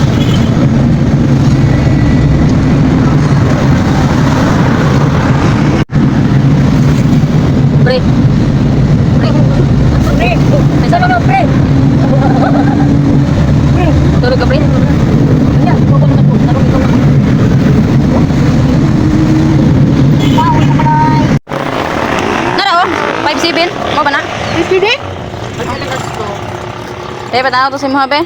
Pre. Pre. Pre. May sabi na, pre. Tulog ka, pre? Ayan, huwag ko naman po. Tarong ikaw naman. Nara, oh. 5-7. Mo ba na? 5-7? Eh, patanaw to si Mohabe.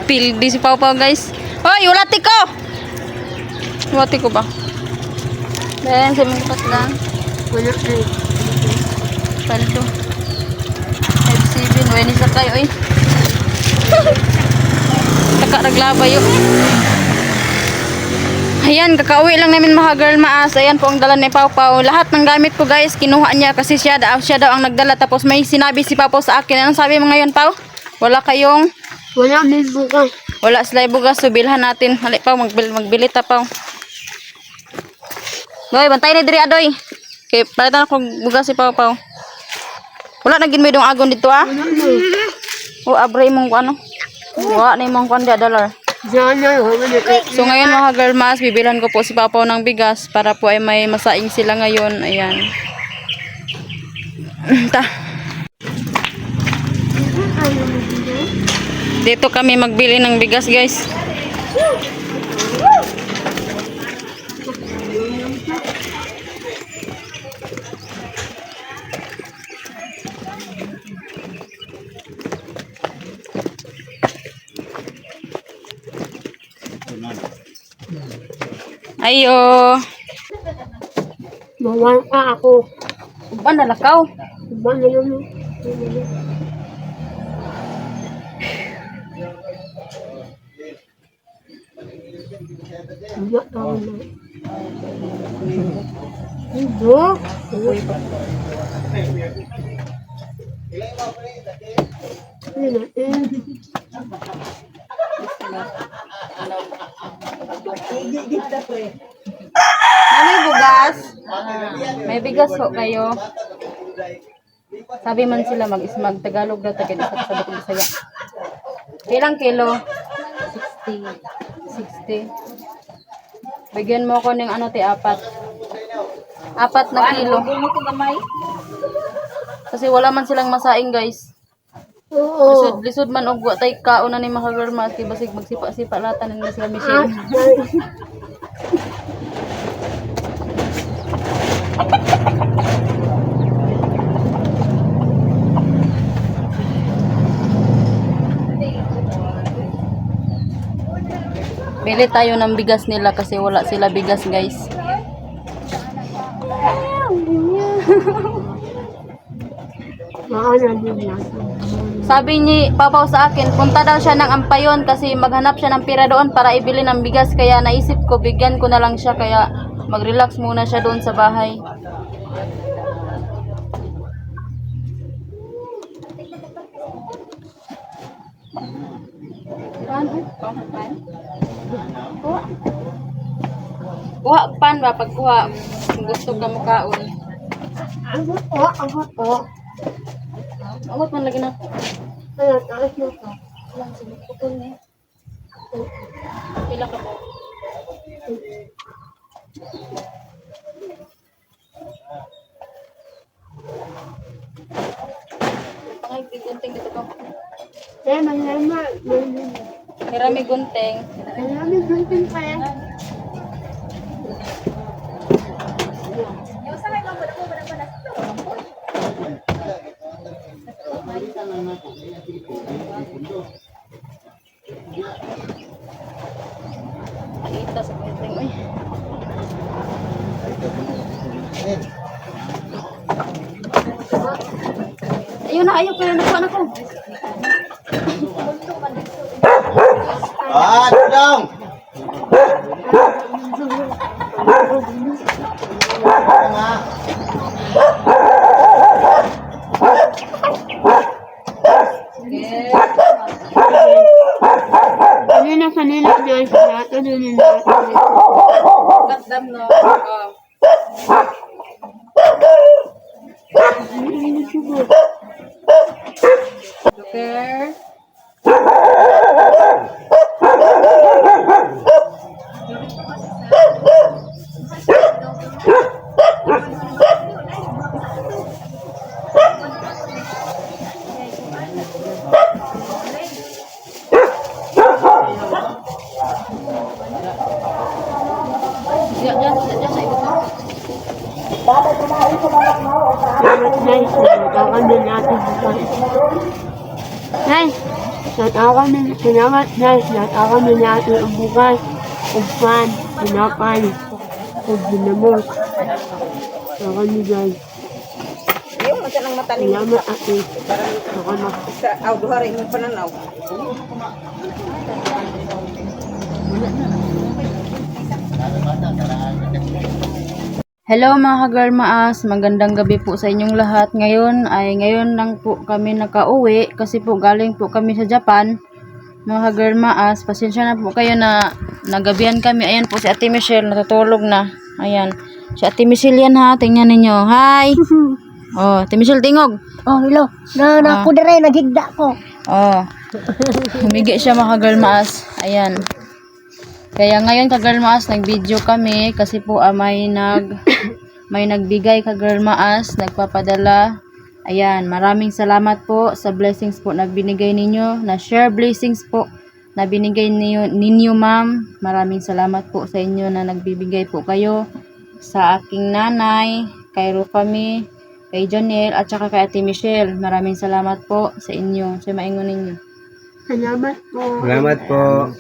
Pildi si Pau Pau, guys. Hoy, ulati ko! Ulati ko ba? Then, sa mga lang. Wala eh. Paldo. 5-7. Wala ni sa tayo, eh. Taka naglaba yun. Ayan, kakauwi lang namin mga girl maas. Ayan po ang dala ni Pau Pau. Lahat ng gamit ko guys, kinuha niya kasi siya daw ang nagdala. Tapos may sinabi si Pau Pau sa akin. Anong sabi mo ngayon, Pau? Wala kayong? Wala may bukas. Wala sila bugas. So bilhan natin. Hali Pau, magbili ta Pau. Doy, bantay ni diri adoy. Okay, palitan ako bugas si Pau Pau. Wala na ginmay dong agon dito ah. O abray mong ano? Wala na imong kuan dia dollar. Sana, wala eh. So ngayon mga girl mas, bibilhan ko po si Papa ng bigas para po ay may masaing sila ngayon. Ayan. Ta. Dito kami magbili ng bigas guys. Ayo. Mawal ka ako. Ba nalakaw? Ba na yun? Wala tao na. Ibo? May bugas? May bigas ho kayo. Sabi man sila mag-ismag Tagalog daw tagad sa sabot ng Bisaya. Ilang kilo? 60. Bigyan mo ko ng ano ti apat. 4 na kilo. Kasi wala man silang masaing guys. Oo. Lisod man og wa tay kaon na ni mga girl mas kay basig magsipa-sipa latan ni sila Michelle. Bili tayo ng bigas nila kasi wala sila bigas guys. Maana din natin. Sabi ni Papaw sa akin, punta daw siya ng Ampayon kasi maghanap siya ng pira doon para ibili ng bigas. Kaya naisip ko, bigyan ko na lang siya. Kaya mag-relax muna siya doon sa bahay. Kuha pan ba? Pagkuha, kung gusto ka mukaon. Oo. Awat man lagi na. Kaya taas mo ka. Pila ka po? Pangay, gunting dito ko. Eh, malama. Hirami gunting. Malami gunting pa eh. Kita sa gunting. Uy. Ayun na, ayaw ko yung nakuha na ko. Dong. Kanina dyan sa lahat. Ano yun lahat? Gatdam no. Oh. Okay. Nay, natawa kami, salamat Nay, natawa kami natin ang bukas, ugpan, pinapay, ug ginamot. Natawa kami guys. Salamat ate. Salamat. Hello mga ka-girl maas, magandang gabi po sa inyong lahat. Ngayon lang po kami nakauwi kasi po galing po kami sa Japan. Mga ka-girl maas, pasensya na po kayo na nagabihan kami. Ayan po si Ate Michelle, natutulog na. Ayan, si Ate Michelle yan ha, tingnan ninyo. Hi! Oh, Ate Michelle tingog. Oh, hello. Na ko dire naghigda ko. Oh, humigi siya mga ka-girl maas. Ayan. Kaya ngayon ka-girl maas, nag-video kami kasi po may nagbigay ka-girl maas, nagpapadala. Ayan, maraming salamat po sa blessings po na binigay ninyo, na share blessings po na binigay ninyo ma'am. Maraming salamat po sa inyo na nagbibigay po kayo sa aking nanay, kay Rufami, kay Janelle, at saka kay Ate Michelle. Maraming salamat po sa inyo. Sa maingon ninyo. Salamat po. Salamat po.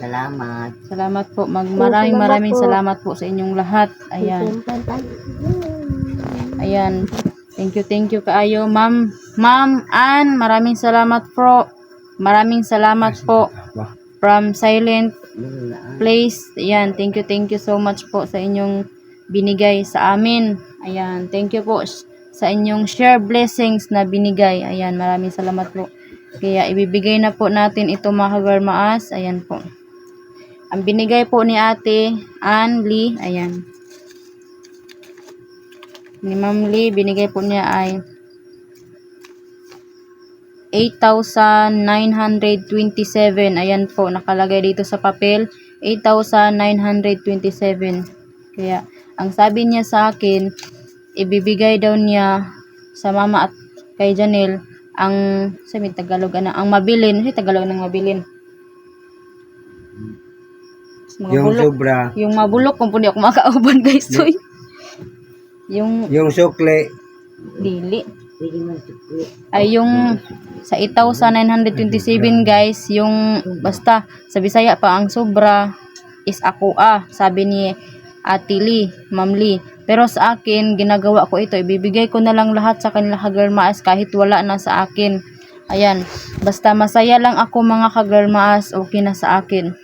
Salamat po. Maraming salamat po sa inyong lahat. Ayan. Ayan. Thank you kaayo, ma'am. Ma'am Ann, maraming salamat po. Maraming salamat po. From Silent Place. Ayan. Thank you so much po sa inyong binigay sa amin. Ayan. Thank you po sa inyong share blessings na binigay. Ayan. Maraming salamat po. Kaya ibibigay na po natin ito mga ka-girl maas. Ayan po. Ang binigay po ni Ate Ann Lee. Ayan. Ni Ma'am Lee, binigay po niya ay 8,927. Ayan po, nakalagay dito sa papel. 8,927. Kaya, ang sabi niya sa akin, ibibigay daw niya sa mama at kay Janelle ang sabi Tagalog ang mabilin. Kasi Tagalog ng mabilin. Mga Yung bulok. sobra. Yung mabulok kung pwede ako makauban guys. So, yung Yung sukle. dili. Ay yung sa 8,927 guys, yung basta sa Bisaya pa ang sobra is ako sabi ni Ate Lee, Ma'am Lee. Pero sa akin, ginagawa ko ito, ibibigay ko na lang lahat sa kanila ka-girl maas kahit wala na sa akin. Ayan, basta masaya lang ako mga ka-girl maas, okay na sa akin.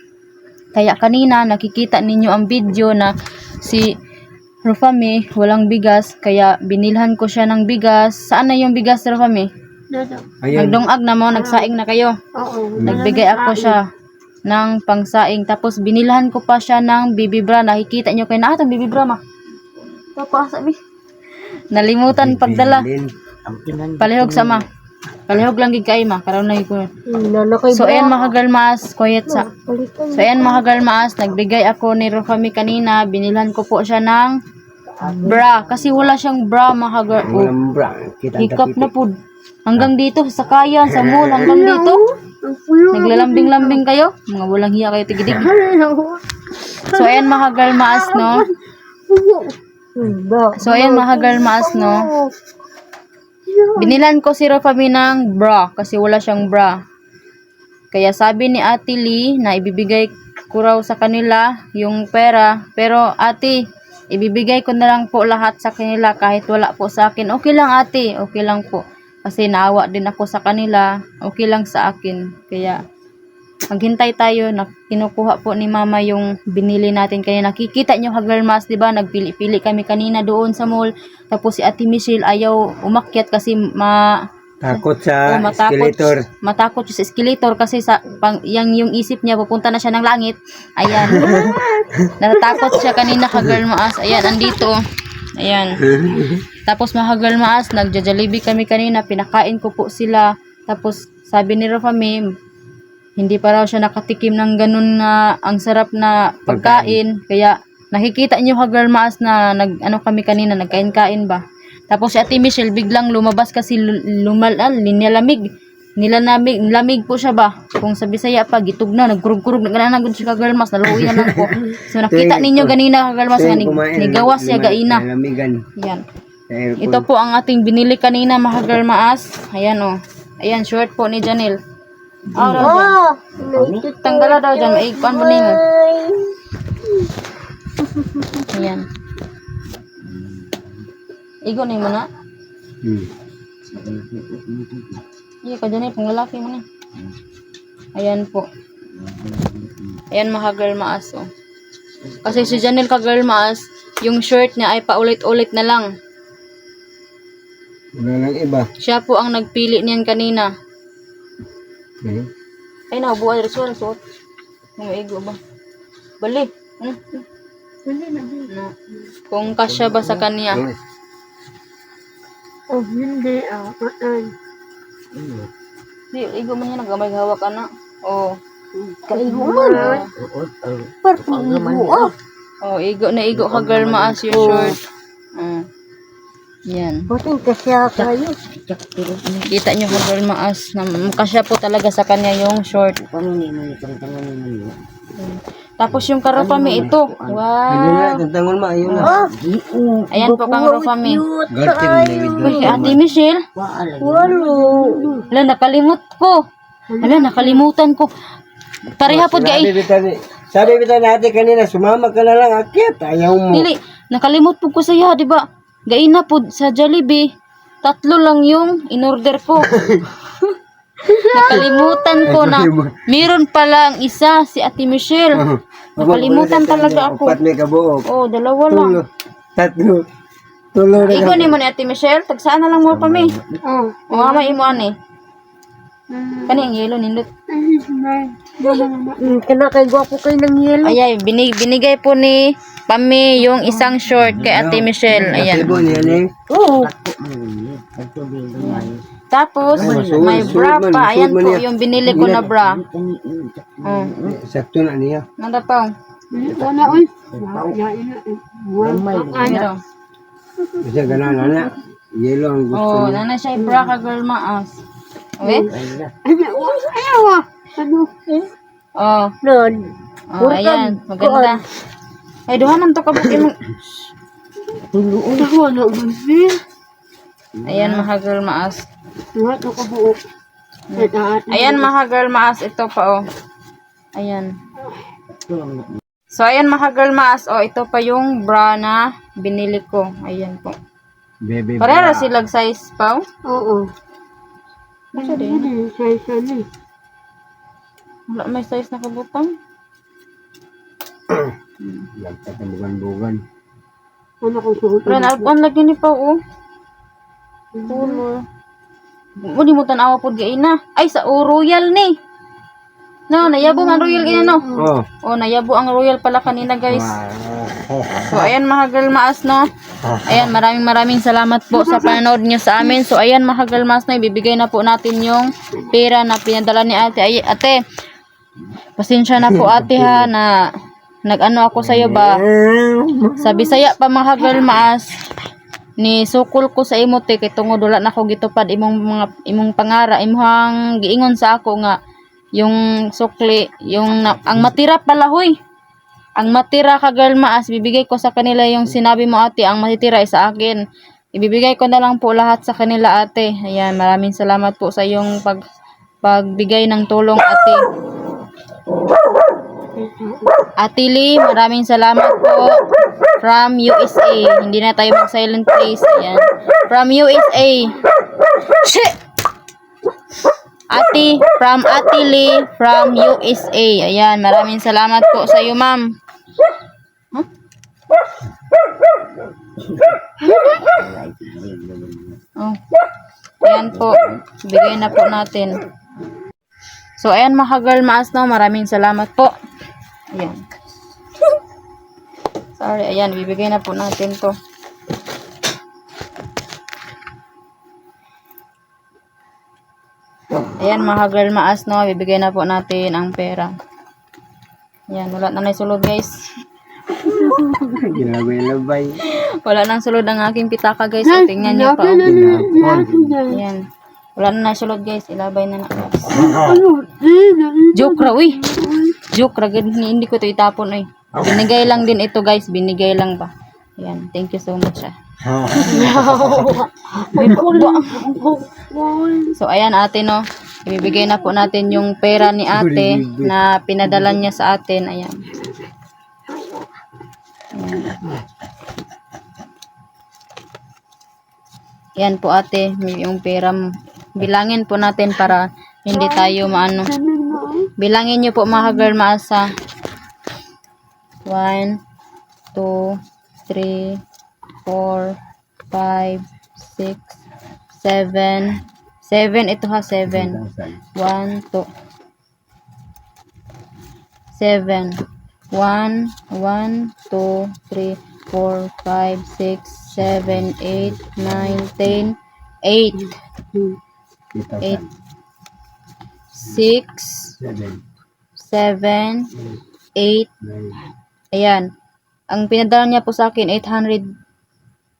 Kaya kanina nakikita ninyo ang video na si Rufami walang bigas, kaya binilhan ko siya ng bigas. Saan na yung bigas, Rufami? Ayan. Nagdungag na mo, nagsaing na kayo. Oo. Nagbigay ako siya ng pangsaing. Tapos binilhan ko pa siya ng bibibra. Nakikita nyo kayo na atang bibibra ma. Papa, sabi. Nalimutan pagdala. Palihog sama. Palihog lang gid kay ma. Karon na ko. So ayan mga ka-girl maas, quiet sa. So ayan mga ka-girl maas, nagbigay ako ni Rufami kanina. Binilhan ko po siya ng bra. Kasi wala siyang bra mga ka-girl. Oh, Walang bra. Kita hikap na po. Hanggang dito sa kayan, sa mall, hanggang dito. Naglalambing-lambing kayo. Mga walang hiya kayo tigidig. So ayan mga ka-girl maas no. So ayan mga girl maas no. Binilan ko si Rufami ng bra kasi wala siyang bra. Kaya sabi ni Ate Lee na ibibigay ko raw sa kanila yung pera. Pero ate, ibibigay ko na lang po lahat sa kanila kahit wala po sa akin. Okay lang ate, okay lang po. Kasi naawa din ako sa kanila. Okay lang sa akin. Kaya maghintay tayo na kinukuha po ni mama yung binili natin kaya nakikita nyo ka-girl maas, diba? Nagpili-pili kami kanina doon sa mall. Tapos si Ate Michelle ayaw umakyat kasi takot sa escalator. Matakot siya sa escalator kasi yung isip niya pupunta na siya ng langit. Ayan. Natatakot siya kanina ka-girl maas. Ayan, andito. Ayan. Tapos mga girl maas, nagja-jollibee kami kanina. Pinakain ko po sila. Tapos sabi ni Rufami, hindi pa raw siya nakatikim ng ganun na ang sarap na pagkain. Kaya nakikita niyo ka-girl maas na ano kami kanina, nagkain-kain ba. Tapos si Ate Michelle biglang lumabas kasi nilamig po siya ba. Kung sa Bisaya pa, gitug na, nagkurug-kurug, nagkananagod siya ka-girl maas, naluwi na lang po. So nakita ninyo ganina ka-girl maas, nigawas siya gaina. Yan. Aircon. Ito po ang ating binili kanina, mga girl maas. Ayan oh. Ayan, short po ni Janelle. Oh, Tanggala daw dyan. Maigpan mo ninyo. Ayan. Igo na mo na. Iya ka Janelle, pang lalaki mo na. Ayan po. Ayan mga girl maas oh. Kasi si Janelle ka girl maas, yung shirt niya ay paulit-ulit na lang. Wala nang iba. Siya po ang nagpili niyan kanina. Okay. Ay, naubuan rin siya. Suot. Maigo ba? Bali. No. Kung kasya ba sa kanya. oh, hindi Di, igo man niya. Nagamay hawak ka na. Oh. kaigo man. Partigo. Oh, igo na igo ka girl maas yung short. Oh. Yan. Buting kasya kayo. Kita nyo ka girl maas. Na kasya po talaga sa kanya yung short. Tapos yung karapami ito. Ayun Wow. na, tantangon mo, ayun na. Ayan po kang karapami. Gartin mo, David. Uy, Ate Michelle. Wala, nakalimut ko. Wala, nakalimutan ko. Pareha po gay. Sabi bitan natin kanina, sumama ka na lang, akit. Ayaw mo. Dili, nakalimut po ko saya, di ba? Gay na po sa Jollibee. 3 lang yung in-order ko. Nakalimutan ko na meron palang isa si Ate Michelle. Nakalimutan talaga ako. 4 may kabuok. Oh, 2 lang. 3. Tulo na Igo ni mo ni Ate Michelle, tagsaan na lang mo pa mi. Oh, Mama imo ani. Kani ang yelo nindot. kana kay gwapo kay ng yelo. Ayay, binigay po ni Pami yung isang short kay Ate Michelle. Ayan. Kasibo niya eh. Oo. Tapos, may bra pa. Ayan po yung binili ko na bra. Oh, Sakto na niya. nanda pa. Wala oy. Ano? Kasi ganaan na. Yelo ang gusto Oh, niya. nana siya bra ka girl maas. Okay? Ayaw ah. Ano? Oh, Lord. oh ayan. Maganda. Ay, duhanan to kabukin mo. Wala ba? Ayan, mga girl maas. Wala ka buo. Ayan, mga girl maas. Ito pa, oh. Ayan. So, ayan, mga girl maas. Oh, ito pa yung bra na binili ko. Ayan po. Baby Parehara silag size pa, oh. Oo. Basta din. Say. Wala may size na kabutang. Lagpatamugan-bugan. Ano ko suot? Pero nalpuan lagi ni pa, oh. Color. Muni mo tanawa po gay na. Ay, sa Royal ni. No, nayabo ang Royal ina, no. Oh. Oh, nayabo ang Royal pala kanina, guys. So, ayan mga girl maas, no. Ayan, maraming salamat po sa panonood nyo sa amin. So, ayan mga girl maas, no. Ibibigay na po natin yung pera na pinadala ni ate. Ay, ate, pasensya na po ate ha, na nag-ano ako sa'yo ba. Sa Bisaya pa mga girl maas, ni sukol ko sa imo te kay tungod wala na ko gitupad imong pangara imong giingon sa ako nga yung sukli yung ang matira pala hoy ang matira ka girl maas bibigay ko sa kanila yung sinabi mo ate ang matitira ay sa akin ibibigay ko na lang po lahat sa kanila ate. Ayan, maraming salamat po sa iyong pagbigay ng tulong ate. Ate Lee, maraming salamat po from USA. Hindi na tayo mag-silent place. Ayan. From USA. Shit! From Ate Lee from USA. Ayan, maraming salamat po sa iyo, ma'am. Huh? Oh. Ayan po. Bigay na po natin. So, ayan mga girl maas, no. Maraming salamat po. Ayan. Sorry, ayan. Bibigay na po natin to. Ayan mga girl maas, no. Bibigay na po natin ang pera. Ayan. Wala na sulod, guys. Ginagay-labay. Wala nang sulod ang aking pitaka, guys. So, tingnan nyo pa. Oh. Ayan. Wala na sulod, guys. Ilabay na na. Joke ra, uy. Joke ra. Hindi ko ito itapon, uy. Binigay lang din ito, guys. Binigay lang ba. Ayan. Thank you so much, ah. So, ayan ate, no. Ibibigay na po natin yung pera ni ate na pinadala niya sa atin. Ayan. Yan po ate, yung pera mo. Bilangin po natin para hindi tayo maano. Bilangin niyo po mga girl maasa. 1, 2, 3, 4, 5, 6, 7. 7 ito ha, 7. 1, 2. 7. 1, 1, 2, 3, 4, 5, 6, 7, 8, 9, 10, 8. 8. 6, 7, 8. Ayan. Ang pinadala niya po sa akin 800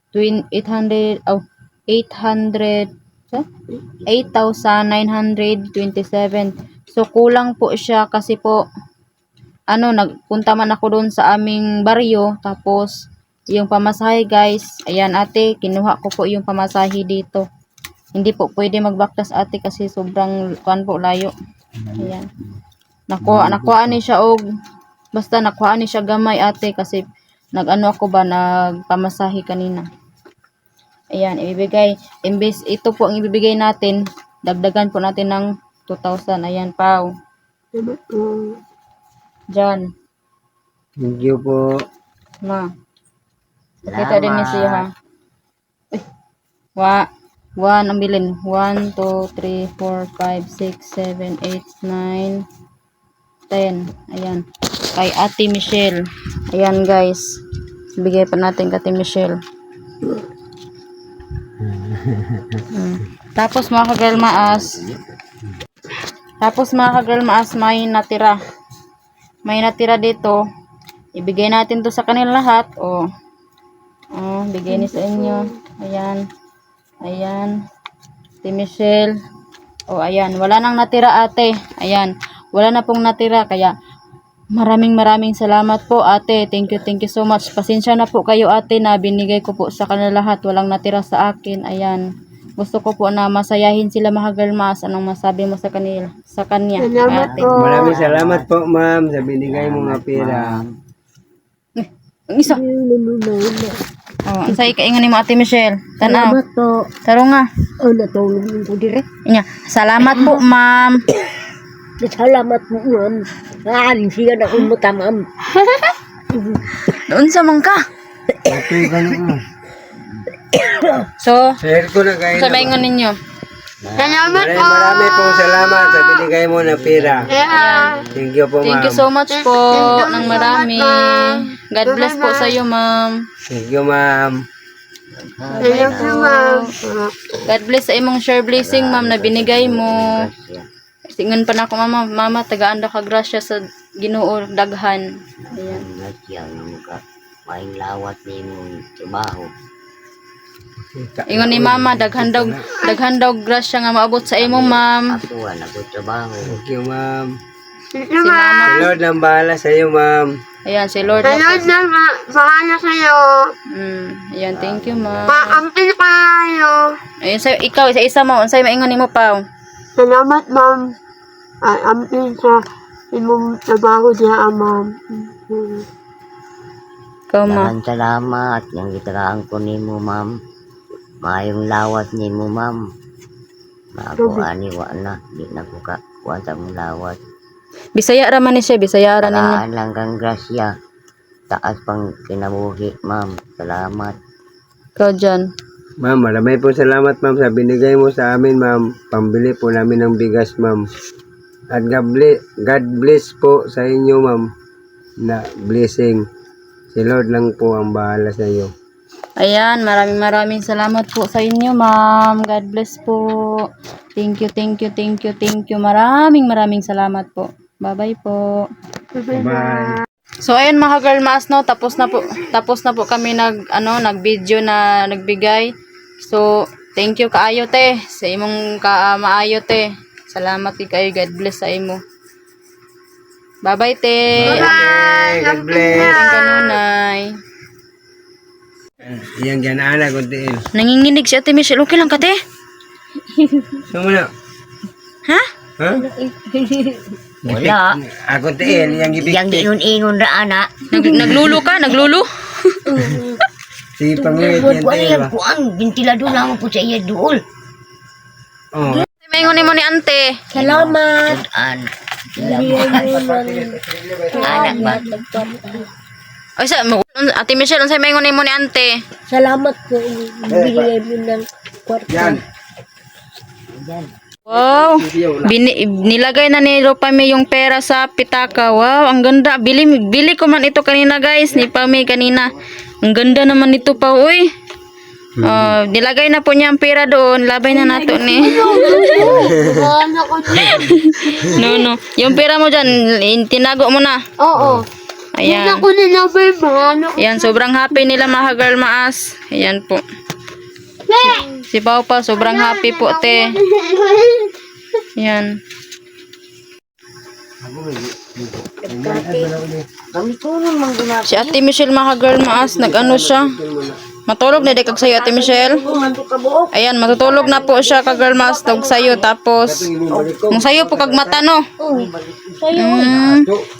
8,927. So kulang po siya kasi po nagpunta man ako doon sa aming baryo, tapos yung pamasahe guys, ayan ate, kinuha ko po yung pamasahe dito. Hindi po pwede magbaktas ate kasi sobrang kuan po layo. Ayan. Nakuha ni siya basta nakuha ni siya gamay ate kasi nagpamasahe kanina. Ayan, ibibigay. Imbes ito po ang ibibigay natin, dagdagan po natin ng 2,000. Ayan, Pau. Diyan. Thank you po. Ma. Kita din niya siya ha. Ay. 1 ang bilin. 1, 2, 3, 4, 5, 6, 7, 8, 9, 10. Ayan. Kay Ate Michelle. Ayan guys. Bigay pa natin kay Ate Michelle. Tapos mga ka-girl maas, may natira. May natira dito. Ibigay natin to sa kanila lahat. Bigay ni sa inyo. Ayan. Ayan. Ate Michelle. Ayan. Wala nang natira ate. Ayan. Wala na pong natira. Kaya maraming salamat po ate. Thank you so much. Pasensya na po kayo ate na binigay ko po sa kanila lahat. Walang natira sa akin. Ayan. Gusto ko po na masayahin sila mga girl maas. Anong masabi mo sa kanya? Ate. Maraming salamat po, ma'am, sa binigay mo nga pera. Ang isa. Ang sa ikaingan mo ate Michelle. Tanaw. Salamat po. Taro nga. Natulog ko dire. Inya. Salamat po ma'am. Salamat po, ma'am. Siya na kung muta, ma'am. Doon sa mangka. Okay, ganun. So, Share ko na kayo. sa maingon ninyo. Marami pong salamat sa binigay mo na pera. Thank you po, ma'am. Thank you so much po ng marami. God bless po sa iyo, ma'am. Thank you, ma'am. Bye po. God bless sa imong share blessing, ma'am, na binigay mo. Singon pa na ako, mama, tagaan daw ka grasya sa Ginoo daghan. Ayan. Maing lawat ni mong trabaho. Ingon ni mama, daghan daw grasya nga maabot sa imo, ma'am. Ako, nagtrabaho. Thank you, ma'am. Si mama. Si Lord ang bahala sa iyo, ma'am. Ayan, si Lord. Bahala sa'yo. Ayan, thank you, ma'am. Paampin kayo. Ayan, ikaw, isa mo. Unsay maingon nimo pa? Salamat, ma'am. Ampin sa imong trabaho diya, ma'am. Ikaw, ma. Salamat. Yung gitaraan ko ni mo, ma'am. Mayong lawat ni mo, ma'am. Ako, wa na. Di na ko kuha sa mong lawat. Bisaya ra man ni siya, bisaya ra ninyo. Tagaan lang kang grasya. Taas pang kinabuhi, ma'am. Salamat. Ikaw dyan. Ma'am, maraming po salamat, ma'am, sa binigay mo sa amin, ma'am. Pambili po namin ng bigas, ma'am. At God bless po sa inyo, ma'am, na blessing. Si Lord lang po ang bahala sa iyo. Ayan, maraming salamat po sa inyo, ma'am. God bless po. Thank you. Maraming salamat po. Bye-bye po. Bye. So ayun mga girl maas, no, tapos na po kami nag-video na nagbigay. So thank you kaayo te sa imong maayo te. Salamat kayo. God bless sa imo. Bye-bye te. Bye. God bless. Kanunay. Iyang ganaan ko tiin. Nanginginig si Ate Michelle. Okay lang ka, te? So muna. Ha? Ha? Wala. Ako tiin, iyang Yang gipik. ingon-ingon ra ana. Naglulo ka? Naglulo? Si pangit yan Wala tiin yan ba? kuan. Bintilado lang po sa iya duol. Oh. Maingon mo ni Ante. Salamat. An. Anak ba? Ay, Ate Michelle, unsay maingon mo ni Ante? Salamat po. Bigay mo ng kwarta. Yan. Wow. Nilagay na ni Rupami yung pera sa pitaka. Wow, ang ganda. Bili ko man ito kanina, guys. Ni Pami kanina. Ang ganda naman ito pa, uy. Nilagay na po niya ang pera doon. Labay na nato ni. No. Yung pera mo dyan, tinago mo na. Oo. Ayan. Ako na nabay ba? Ayan, sobrang happy nila mga girl maas. Ayan po. Si Pao pa, sobrang happy po, te. Ayan. Kami tulong mang ginagawa. Si Ate Michelle mga girl maas, nag-ano siya. Matulog na di kag sayo, Ate Michelle. Ayan, matutulog na po siya kag girl maas, tog sayo. Tapos, mong sayo po kag mata, no?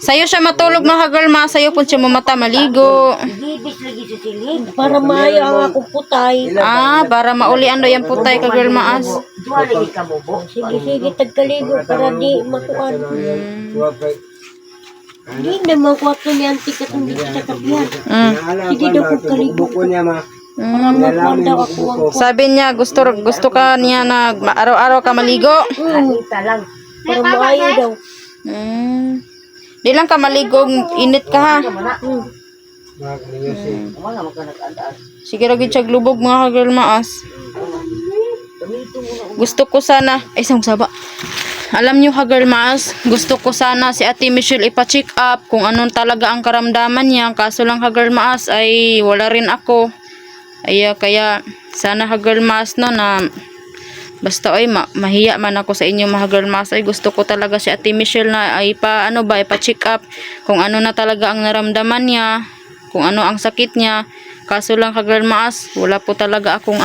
Sayo siya matulog mga girl maas, sayo po siya mamata, maligo. Gibis lagi sa siling. Para maayo ang akong putay. Para maulian daw yung putay kag girl maas. Duwala ni kabobo. Sige, tagkaligo para di makuan. Di na makuwato ni Auntie katong dito sa kapihan. Sige daw ko kaligo. Buko niya ma. Para makuan daw ako ang Sabi niya, gusto ka niya na araw-araw ka maligo. talang. Para maayo daw. Di lang ka maligo, init ka ha. Sige ragid siya lubog mga girl maas. Gusto ko sana, ay isang saba. Alam nyo girl maas, gusto ko sana si Ate Michelle ipa-check up kung anong talaga ang karamdaman niya. Kaso lang girl maas ay wala rin ako. Kaya sana girl maas no na basta ay mahiya man ako sa inyo mga girl maas, ay gusto ko talaga si Ate Michelle na ay ipa-check up kung ano na talaga ang naramdaman niya, kung ano ang sakit niya. Kaso lang girl maas, wala po talaga akong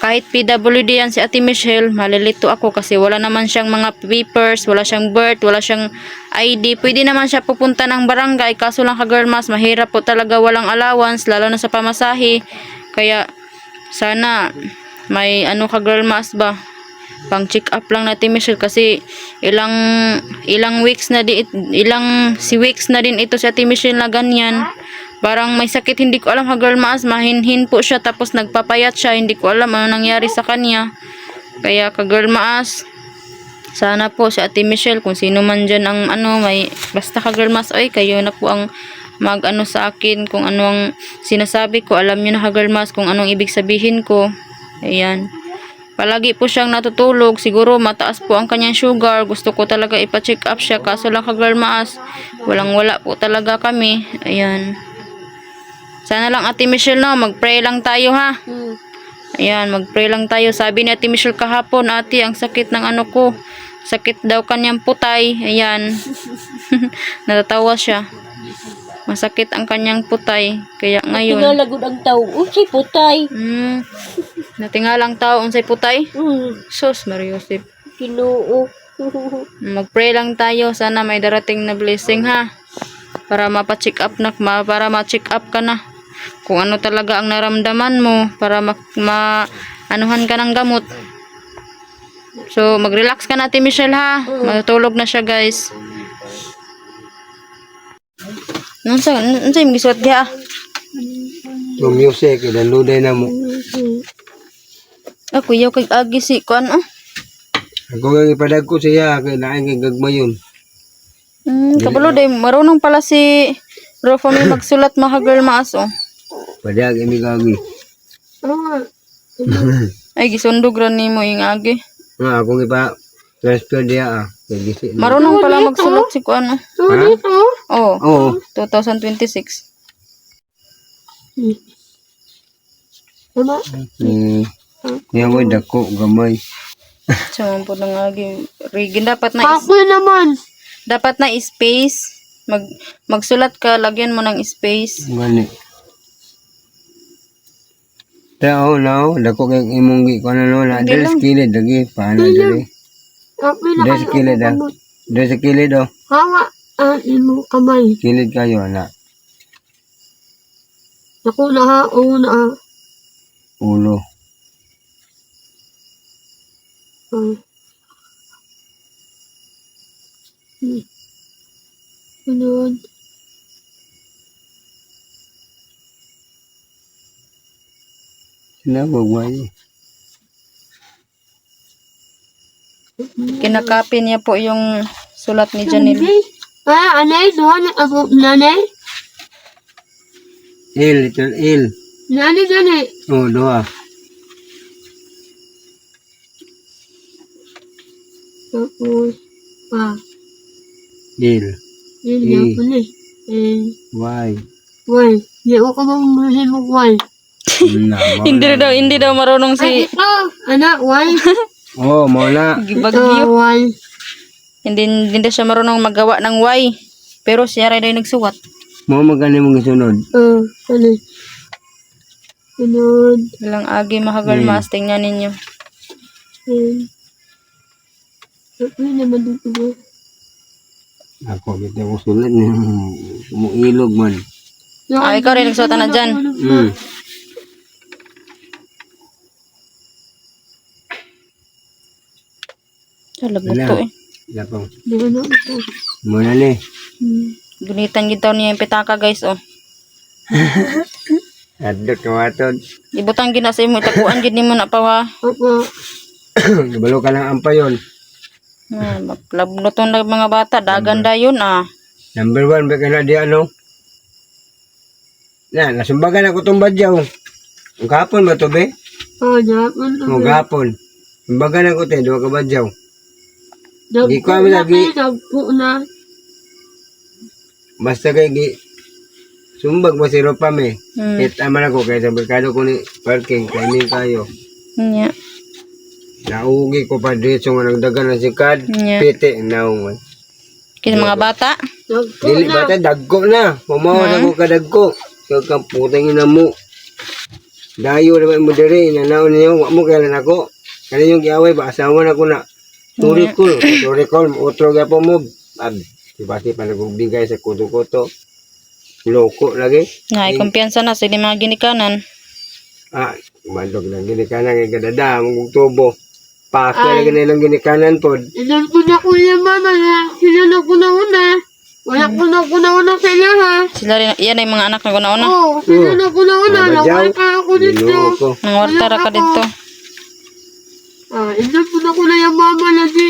kahit PWD yan si Ate Michelle, malilito ako kasi wala naman siyang mga papers, wala siyang birth, wala siyang ID. Pwede naman siya pupunta ng barangay, kaso lang girl maas, mahirap po talaga, walang allowance, lalo na sa pamasahe. Kaya sana may girl maas ba, pang check up lang natin Michelle, kasi ilang weeks na weeks na din ito si Ate Michelle na ganyan. Parang may sakit, hindi ko alam girl maas, mahinhin po siya, tapos nagpapayat siya, hindi ko alam ano nangyari sa kanya. Kaya girl maas, sana po si Ate Michelle, kung sino man dyan ang basta girl maas, ay kayo na po ang sa akin kung ano ang sinasabi ko. Alam niyo na girl maas kung anong ibig sabihin ko. Ayan. Palagi po siyang natutulog. Siguro mataas po ang kanyang sugar. Gusto ko talaga ipa-check up siya. Kaso lang girl maas, walang-wala po talaga kami. Ayan. Sana lang Ate Michelle no, mag-pray lang tayo ha. Ayan, mag-pray lang tayo. Sabi ni Ate Michelle kahapon, ate, ang sakit ng ko. Sakit daw kanyang putay. Ayan. Natatawa siya. Masakit ang kanyang putay. Kaya ngayon. Tinalagod ang tao. Unsay putay. Natingalang tao unsay putay. Sus, Mariosip. Ginoo. Mag-pray lang tayo. Sana may darating na blessing ha. Para mapa-check up para ma-check up ka na. Kung ano talaga ang naramdaman mo. Para anuhan ka ng gamot. So, mag-relax ka na Ate Michelle ha. Matutulog na siya guys. Unsa yung gisuot diha? Yung music, ilanluday na mo. Ako yaw kay agi si kuan Ako nga ipadag ko siya, kaya naing gagmayon. Kabalo day marunong pala si Rofa may magsulat mga girl maas Padag, imigagi. Ay gisundog ra nimo yung agi. Ako transfer diya Marunong pala magsulat si kuan Oo. 2026. Yan mo, dako, gamay. Saman po nang agi. Rigin dapat na dapat na space. Magsulat ka, lagyan mo ng space. Gani. Tao na, dako kay imong gi ko na no, na dres kilid lagi paano diri. Kapin Dres kilid ah. Dres kilid oh. Hawa ang imo kamay. Kilid kayo na Ako na ha, o na. ulo. Sunod. Sinabagway. Kinakopy niya po yung sulat ni Janelle. Anay, doon ako, nanay. Little il. Nanay, nanay. Oh, doa. Tapos, Il. yun Eh. nga po na Why? why? Di ako ka bang mahal mo, why? Na, Hindi daw marunong Ay, si ito, anak, why? Oh, mo na. Bagyo. Why? Hindi siya marunong magawa ng Y. Pero siya rin daw yung nagsuwat. Mo magani mong isunod. Ano? Sunod. Walang agi mahagal mas. Tingnan ninyo. Ay, naman dito ba? Ako kita ko sulat ni mo ilog man. Ay, ikaw rin nagsuwatan na dyan. Labot to eh. Lapang. Di ba na ako? Mo na ni. Gunitan gitaw niya yung pitaka guys oh. Adot ka watod. Ibutang gina sa imo. Itakuan gid nimo na pa ha. Opo. Gibalo ka lang ampayon. Maplabno to na mga bata. Daganda yun ah. Number 1 ba ka na di ano? Na, nasumbagan ako tong badyaw. Ang kapon ba to be? Japon. Ang kapon. Sumbagan ako te, duwa ka badyaw. Di ko Japon kami na lagi. kayo, Japon na. Basta kay gi sumbag mo si Ropa me. Hmm. Hit aman ako kaya sa merkado ko ni parking timing kayo. Nya. Naugi ko pa dito nga nagdagan na si Kad. Nya. Piti naong. Kini mga bata. Japon Dili na. ba ta dagko na. Pumawa na ko kadagko. Kaya kang putang ina mo. Dayo na mo diri inanaw niyo wa mo kailan ako. Kani yung giaway ba asawa na ko na. Turikul, otro gapo mo. Basi pa nagbigay sa kuto-kuto. Loko lagi. Ngay kumpiyansa na sa mga ginikanan. Mandog lang ginikanan ng gadada, mong tubo. Pake lagi nilang ginikanan po. Ilan ko na kuya mama na. Sinunod ko na una. Wala ko na una sa iyo ha. Sila rin, yan ay mga anak na una-una. Oo, sinunod ko na una. Nawal ka ako dito. Loko. Mga wartara ka dito. Ilan ko na ko na yung mama na di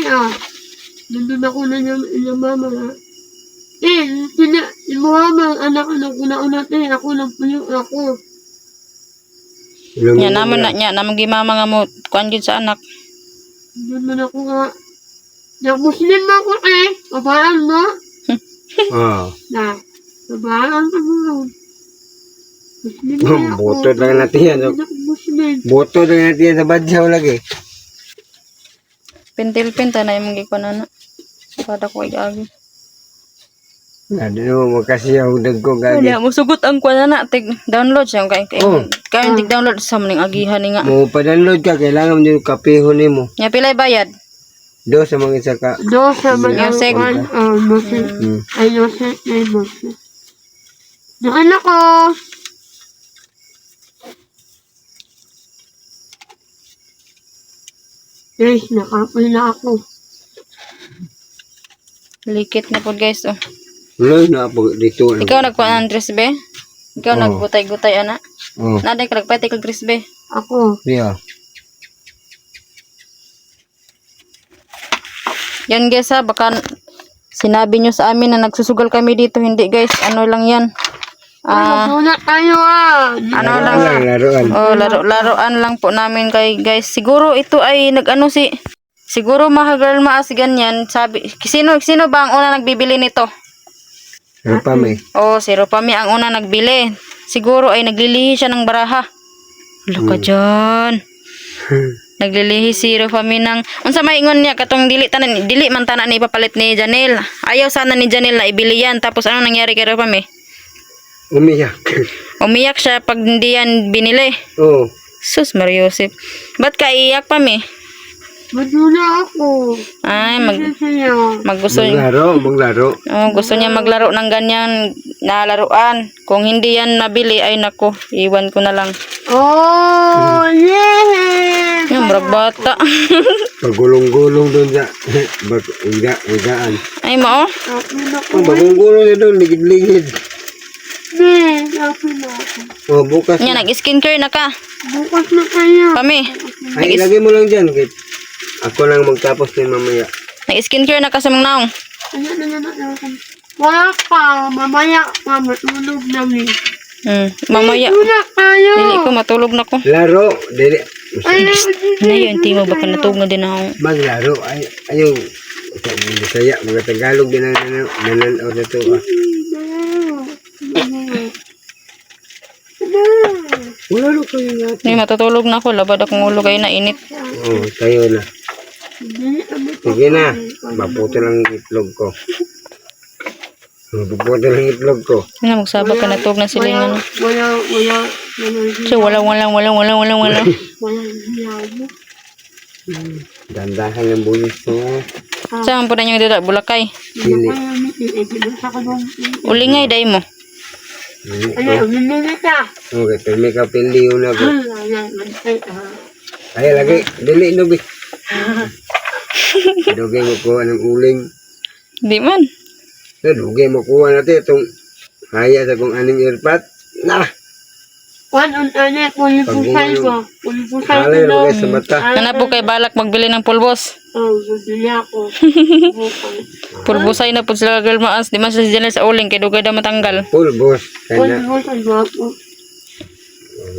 Nandun ako na yung mama na. Yung mama, anak ko na una ako lang puyo ako. Yan naman na niya. Naman gimama nga mo. Kuan gid sa anak. Doon man ako nga. Muslim na ako Babaan mo? Babaan ka mo. Muslim na ako. Boto lang natin yan. Muslim. Boto lang natin yan sa badyaw lagi. Pintil-pinta na yung mga ikuan na. Pada ko agi. Hindi mo makasiyaw dagko gagi. Wala mo sugot ang kuan na tig download siya kay kay tig download sa maning agihan ni nga. Mo pa-download ka, kailangan mo yung kapihon ni mo. Nya pilay bayad. Do sa mga isa ka. Do sa mga Yosek. Muslim. Ay, Yosek. Ay, Muslim. Doon ako. Guys, nakapoy na ako. Likit na po guys oh. Wala na po dito. Ikaw nagkuan ang dress be? Ikaw nagbutay-gutay ana. Oh, Naday ka nagpati kag dress be. Ako. yeah. Yan guys ha, baka sinabi nyo sa amin na nagsusugal kami dito. Hindi guys, ano lang yan. Wala tayo Ano lang. Laruan. Oh, laro-laroan lang po namin kay guys. Siguro ito ay siguro mga girl maas ganyan. Sabi, sino ba ang una nagbibili nito? Ano pa may? Oh, si Ropami ang una nagbili. Siguro ay naglilihi siya ng baraha. Wala ka dyan. Naglilihi si Ropami ng... Unsa may ingon niya katong dili man tanan ni ipapalit ni Janelle. Ayaw sana ni Janelle na ibili yan. Tapos ano nangyari kay Ropami? Umiyak. Umiyak siya pag hindi yan binili. Oh. Sus, Mariosep. Ba't ka iyak pa, mi? Madula ako. Ay, Sa'yo. gusto niya. Maglaro. Oh, gusto niya maglaro ng ganyan na laruan. Kung hindi yan nabili, ay nako, iwan ko na lang. Oh, yeah! Yung bata. Pagulong-gulong doon sa ugaan. Ay, mo, oh. Tapos na ako. Oh, pagulong-gulong na doon, ligid-ligid. Ne, tapos na ako. Oh, bukas. Yan, nag-skincare na ka. Bukas na kayo. Pami, Ay, ilagay mo lang dyan. Kit. Ako lang magtapos din mamaya. nag-skincare na ka sa mga naong. Wala ka. Mamaya ka. Matulog namin. Mamaya. Wala kayo. Dili ko, matulog na ko. Laro. Dili. Ay, Ano yun, timo, baka natulog na din ako. Maglaro. Ay, ayaw. Sa Bisaya, mga Tagalog din ang nananood na ito. Laro kayo natin. Ay, matutulog na ako, labad akong ulo kayo na init. Oh, tayo na. Sige na. Maputo lang ang itlog ko. Maputo lang ang itlog ko. Ano, magsabak ka, natulog na sila yung ano. Wala. So, wala. Wala. Dandahan ang bulis ko. Saan po na yung dito, Bulakay? Dili. Ulingay, day mo. Dili ko. Ano, minilita. Okay, pero may kapili yun ako. Ay, lagi. Dili, nubi. Dugay mo kuha ng uling. Di man. Dugay mo kuha natin itong haya sa kung aning irpat. Na! Kwan on ane, kulipusay ko. Kulipusay ko Halay daw. mo kayo sa mata. Ano po kay balak magbili ng pulbos? Oh, bibili ako. Pulbosay na po sila girl maas. Di man sila dyan sa uling, kaya dugay daw matanggal. Full boss. Kaya na. Kulipusay ko ako.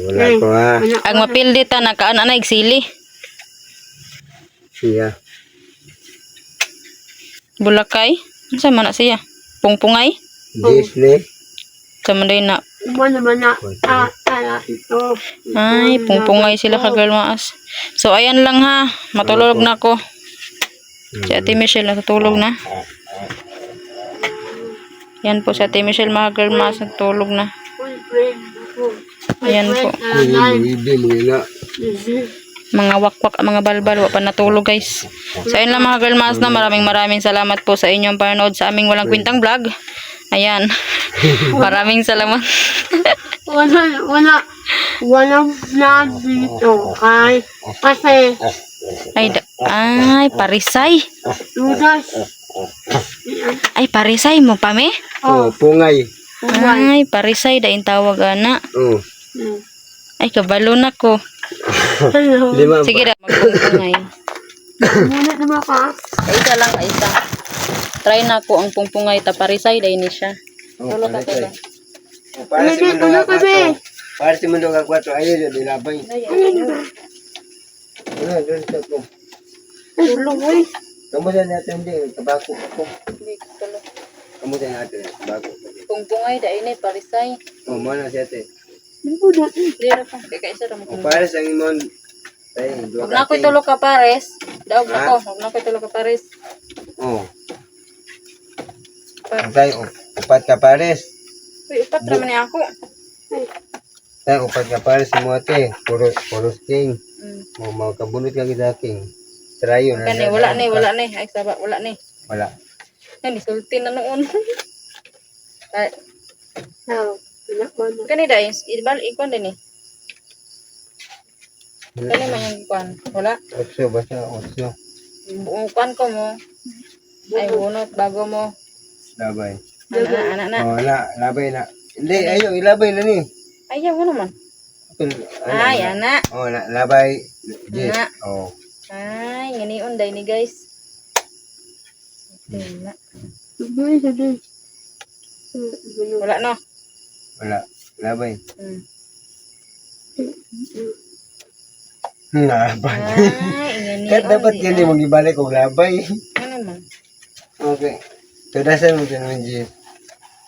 Wala ko ha. Ang mapildi ta, nakaan na nagsili. Siya. Bulakay? Ano man na siya? Pungpungay? Disney. Sa manday na. Umano man na. Ito. Ay, pungpungay sila ka girl maas. So, ayan lang ha. Matulog na ako. Si Ate Michelle natutulog na. Yan po si Ate Michelle mga girl maas natutulog na. Ayan po. Hindi mo ina. Mga wakwak, mga balbal, wa pa natulog guys. So ayun lang mga girl maas na maraming salamat po sa inyong panonood sa aming walang kwentang vlog. Ayan. Maraming salamat. Walang vlog dito. Kasi, Ay, parisay. ludas. Ay, parisay mo pa me? Oh, pungay. Ay, parisay, daing tawag ana. Oh. Ay, kabalo na ko. Hello. Lima. Sige na, magpungpungay. Muna naman ka. Isa lang, isa. Try na ko ang pungpungay, taparisay, daing ni siya. Oh, Tulo ka parisay. tulo. Para si Mundo Ano ka ka, be? Para si Mundo ka 4. Ayun, dilabay. Ano, doon sa ko. Tulo, boy. Kamusta natin hindi, tabako ako. Kamusta natin, tabako. Pungpungay, daing ni parisay. Oh, mo na siya te. Dira pa, kaya isa ra mo. O para sa imon. Tay, Huwag na ako'y tulog ka pares. Daog na ko, huwag na ako'y tulog ka pares. Oh. Tay, upat ka pares. Uy, upat naman niya ako. Tay, upat ka pares mo ate. Puro king. Mm. Mau kabunot ka kita king. Trayo na. Kani, wala ni. Ay, saba, wala ni. Wala. Yan, isulti na noon. Ay, Ano? kani dahil, ikon din eh. Kani man yung ikon. Wala. 8 basta 8. Buong ikon ko mo. Ay, bunot, bago mo. Labay. Ana na. Oh, labay na. Hindi, ayo, ilabay na ni. Ayaw mo naman. Ay, ana. Oh, labay. Yes. Ana. Oh. Ay, ganion dahil ni guys. Wala. Wala no. Wala. Labay. Hmm. Labay. Ay, ganion. Kat dapat yan di mong ibalik kung labay. Ano man? Okay. Tudasan mo dyan ng G.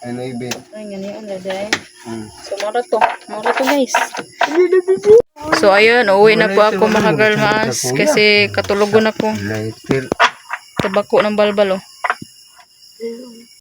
Ano ibig? Ay, ganion dahil. Hmm. So, mara to guys. So, ayun, uwi na po ako mga girl mas kasi katulogon ako. Lighter. Tabako ng balbal, oh.